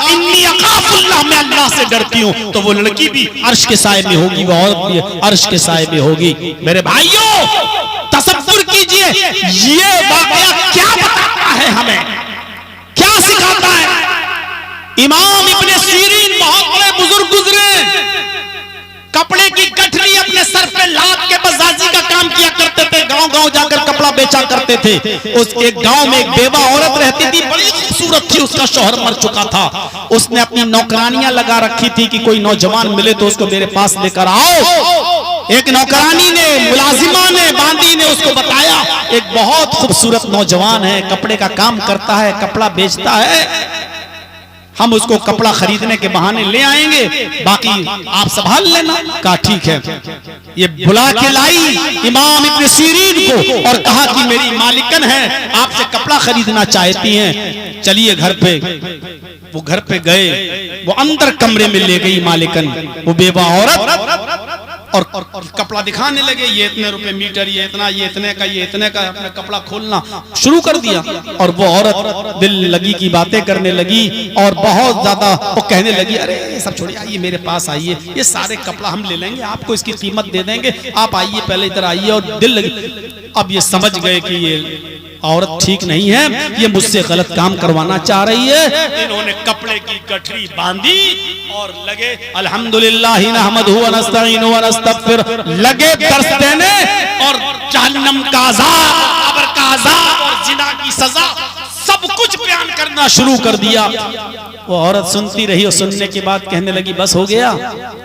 Speaker 2: इन्नी अखाफुल्लाह, मैं अल्लाह से डरती हूं, तो वो लड़की भी अर्श के साए में होगी, वो औरत भी अर्श के साए में होगी। मेरे भाइयों, तसव्वुर कीजिए ये वाकया क्या बताता है, हमें क्या सिखाता है। इमाम इब्ने सीरीन बहुत बड़े बुजुर्ग गुजरे, कपड़े की गठरी अपने सर पे लाद के बजाजी का काम किया करते थे, गांव-गांव जाकर कपड़ा बेचा करते थे। उस एक गांव में एक बेवा औरत रहती थी, बड़ी खूबसूरत थी, उसका शौहर मर चुका था। उसने अपनी नौकरानियां लगा रखी थी कि कोई नौजवान मिले तो उसको मेरे पास लेकर आओ। एक नौकरानी ने, मुलाजिमा ने, बांदी ने उसको बताया एक बहुत खूबसूरत नौजवान है, कपड़े का काम करता है, कपड़ा बेचता है, हम उसको कपड़ा खरीदने के बहाने ले आएंगे, बाकी आप संभाल लेना। कहा ठीक है। ये बुला के लाई इमाम इब्ने सीरीन को और कहा कि मेरी मालिकन है, आपसे कपड़ा खरीदना चाहती हैं, चलिए घर पे। वो घर पे गए, वो अंदर कमरे में ले गई मालिकन, वो बेवा औरत, और कपड़ा दिखाने लगे, ये इतने रुपए मीटर, ये इतना, ये इतने का, ये इतने का, अपना कपड़ा खोलना शुरू कर दिया। और वो औरत दिल लगी की बातें करने लगी और बहुत ज्यादा वो कहने लगी, अरे सब छोड़िए, आइए मेरे पास आइए, ये सारे कपड़ा हम ले लेंगे, आपको इसकी कीमत दे देंगे, आप आइए पहले इधर आइए। और दिल लगी। अब ये समझ गए कि ये औरत ठीक नहीं है, ये मुझसे गलत काम करवाना चाह रही है। इन्होंने कपड़े की गठरी बांधी और लगे अल्हम्दुलिल्लाह नहमदुहु व नस्तईनुहु व नस्तगफिर, लगे दर्स देने और जहन्नम का अज़ाब, कब्र का अज़ाब और जिना की सजा सब कुछ बयान करना शुरू कर दिया। वो औरत सुनती रही और सुनने के बाद कहने लगी बस हो गया।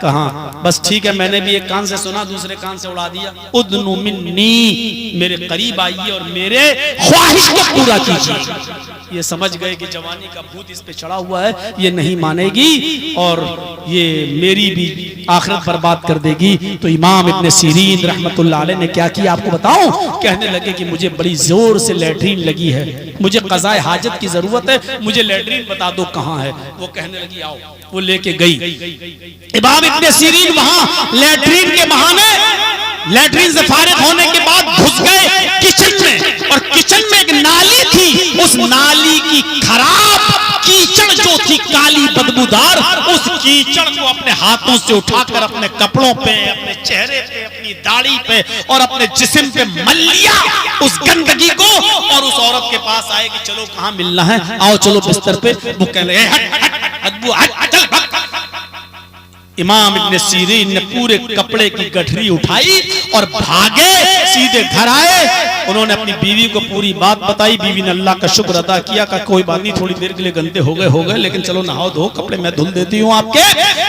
Speaker 2: कहा बस ठीक है, मैंने भी एक कान से सुना, दूसरे कान से उड़ा दिया। उद्नु मिन्नी, मेरे करीब आइए और मेरे ख्वाहिश को पूरा कीजिए। ये समझ गए कि जवानी का भूत इस पे चढ़ा हुआ है, ये नहीं मानेगी और ये मेरी भी आखिरत बर्बाद कर देगी। तो इमाम इब्ने सीरीन रहमतुल्लाह अलैह ने क्या किया आपको बताऊं? कहने लगे कि मुझे बड़ी जोर से लैट्रीन लगी है, मुझे क़ज़ाए हाजत की जरूरत है, मुझे लैट्रीन बता दो कहाँ है। वो कहने लगी आओ। वो लेके गई। इमाम इब्ने सीरीन वहां लैट्रीन के बहाने, लैट्रीन से फारिग होने के बाद घुस गए किचन में, और किचन में एक नाली थी,
Speaker 1: उस नाली की खराब कीचड़ जो थी काली बदबूदार, उस कीचड़ को अपने हाथों से उठाकर अपने कपड़ों पे, अपने चेहरे पे, अपनी दाढ़ी पे और अपने जिस्म पे मल लिया उस गंदगी को, और उस औरत के पास आए कि चलो कहाँ मिलना है, आओ चलो बिस्तर पे। वो कहने लगे हट हट अदबू हट चल भाग। इमाम इब्ने सीरीन ने पूरे कपड़े की गठरी उठाई और भागे, सीधे घर आए। उन्होंने अपनी बीवी को पूरी बात बताई। बीवी ने अल्लाह का शुक्र अदा किया कि कोई बात नहीं, थोड़ी देर के लिए गंदे हो गए, लेकिन चलो नहाओ धो, कपड़े मैं धुल देती हूँ आपके।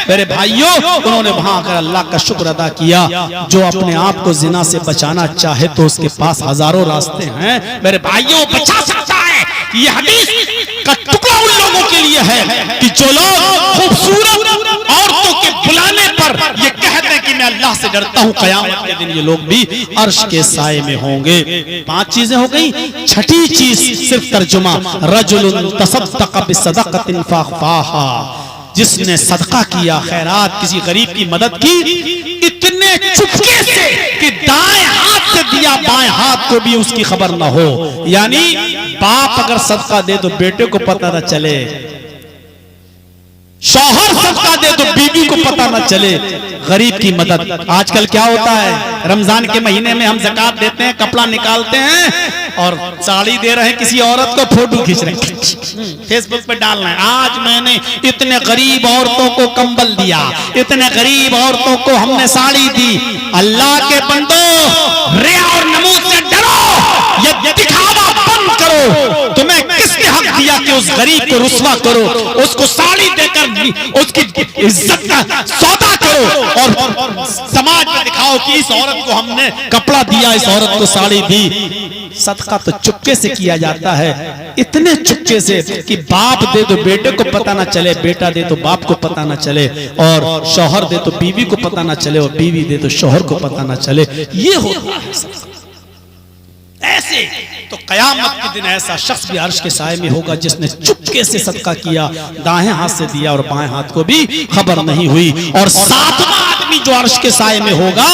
Speaker 1: मेरे भाइयों, उन्होंने वहां आकर अल्लाह का शुक्र अदा किया। जो अपने आप को जिना से बचाना चाहे तो उसके पास हजारों रास्ते हैं। मेरे भाइयों, बचा सकता है। ये हदीस का टुकड़ा उन लोगों के लिए है कि जो लोग खूबसूरत औरतों के बुलाने पर ये कहते हैं कि मैं अल्लाह से डरता हूँ, क़यामत के दिन ये लोग भी अर्श के साए में होंगे। 5 चीजें हो गई। छठी चीज सिर्फ तर्जुमा, रजुलुन तसद्दक़ बिसदक़तिन फ़अख़फ़ाहा, जिसने सदका किया, खैरात, किसी गरीब की मदद की, इतने चुपके से कि दाएं हाथ से दिया, बाएं हाथ को भी उसकी खबर ना हो। यानी बाप अगर सदका दे तो बेटे को पता ना चले, शौहर सदका दे तो बीवी को पता ना चले। गरीब की मदद। आजकल क्या होता है, रमजान के महीने में हम ज़कात देते हैं, कपड़ा निकालते हैं और साड़ी दे रहे हैं किसी औरत को, फोटो खींच रहे हैं, फेसबुक पे डाल रहे हैं, आज मैंने इतने गरीब औरतों को कंबल दिया, इतने गरीब औरतों को हमने साड़ी दी। अल्लाह के बंदो, रिया और नमूद से डरो, ये दिखावा बंद करो। तुम्हें किसने हक दिया कि उस गरीब को रुस्वा करो, उसको साड़ी देकर उसकी इज्जत का सौदा करो और समाज में दिखाओ कि इस औरत को हमने कपड़ा दिया, इस औरत को साड़ी दी। सदका तो चुपके से किया जाता है, इतने चुपके से कि बाप दे तो बेटे को पता ना चले, बेटा दे तो बाप को पता ना चले, और शौहर दे तो बीवी को पता ना चले, और बीवी दे तो शौहर को पता ना चले। ये होता है ऐसे। तो कयामत के दिन ऐसा शख्स भी अर्श के साए में होगा जिसने चुपके से सदका किया, दाएं हाथ से दिया और बाएं हाथ को भी खबर नहीं हुई। और 7वां आदमी जो अर्श के साए में होगा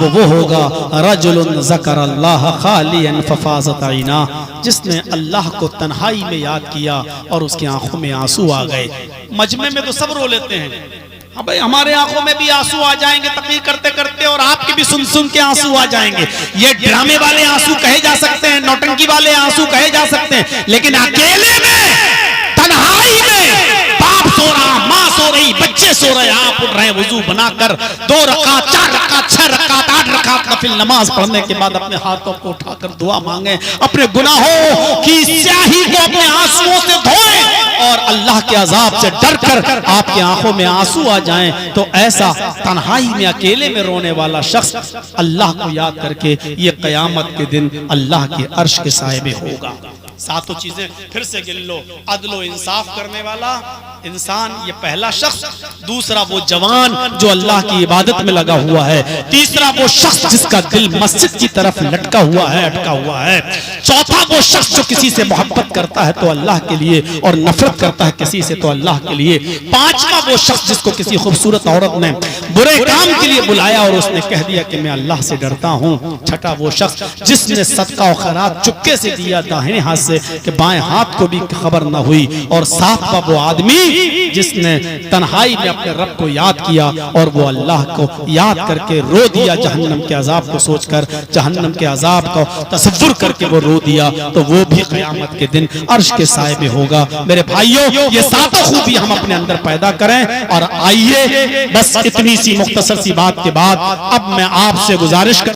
Speaker 1: वो होगा रजुलुन ज़करल्लाह खालियन फफ़ाज़त ऐना, जिसने अल्लाह को तन्हाई में याद किया और उसकी आंखों में आंसू आ गए। मजमे में तो सब रो लेते हैं, हाँ भाई, हमारे आंखों में भी आंसू आ जाएंगे तकरीर करते करते, और आपके भी सुन सुन के आंसू आ जाएंगे। ये ड्रामे वाले आंसू कहे जा सकते हैं, नौटंकी वाले आंसू कहे जा सकते हैं, लेकिन अकेले में, तन्हाई में, बाप सो रहा, माँ सो रही, बच्चे सो रहे, आप उठ रहे वुजू बनाकर 2 रकात, 4 रकात, 6 रकात, 8 रकात नफिल नमाज पढ़ने के बाद अपने हाथों को उठाकर दुआ मांगे, अपने गुनाहों की स्याही को अपने आंसुओं से धोएं और अल्लाह के अजाब से डरकर आपकी आंखों में आंसू आ जाएं। तो ऐसा तन्हाई में अकेले में रोने वाला शख्स अल्लाह को याद करके ये कयामत के दिन अल्लाह के अर्श के साए में होगा। 7 चीजें फिर से गिन लो। अदलो इंसाफ करने वाला इंसान, ये पहला शख्स। दूसरा वो जवान जो अल्लाह की इबादत में लगा हुआ है। तीसरा वो शख्स जिसका दिल मस्जिद की तरफ लटका हुआ है, अटका हुआ है। चौथा वो शख्स जो किसी से मोहब्बत करता है तो अल्लाह के लिए, और नफरत करता है किसी से तो अल्लाह के लिए। 5वां वो शख्स जिसको किसी खूबसूरत औरत ने बुरे काम के लिए बुलाया और उसने कह दिया कि मैं अल्लाह से डरता हूँ। 6वां वो शख्स जिसने सदका और खैरात चुपके से दिया, दाहिने हाथ से, कि बाएं हाथ को भी खबर न हुई। और 7वां वो आदमी जिसने तन्हाई में अपने रब को याद किया और वो अल्लाह को याद करके रो दिया, जहन्नम के अजाब को सोचकर, जहन्नम के अजाब को तसव्वुर करके वो रो दिया, तो वो भी क़यामत के दिन अर्श के साए में होगा। मेरे भाइयों, ये 7 खूबी हम अपने अंदर पैदा करें। और आइए, बस इतनी सी मुख्तसर सी बात के बाद अब मैं आपसे गुजारिश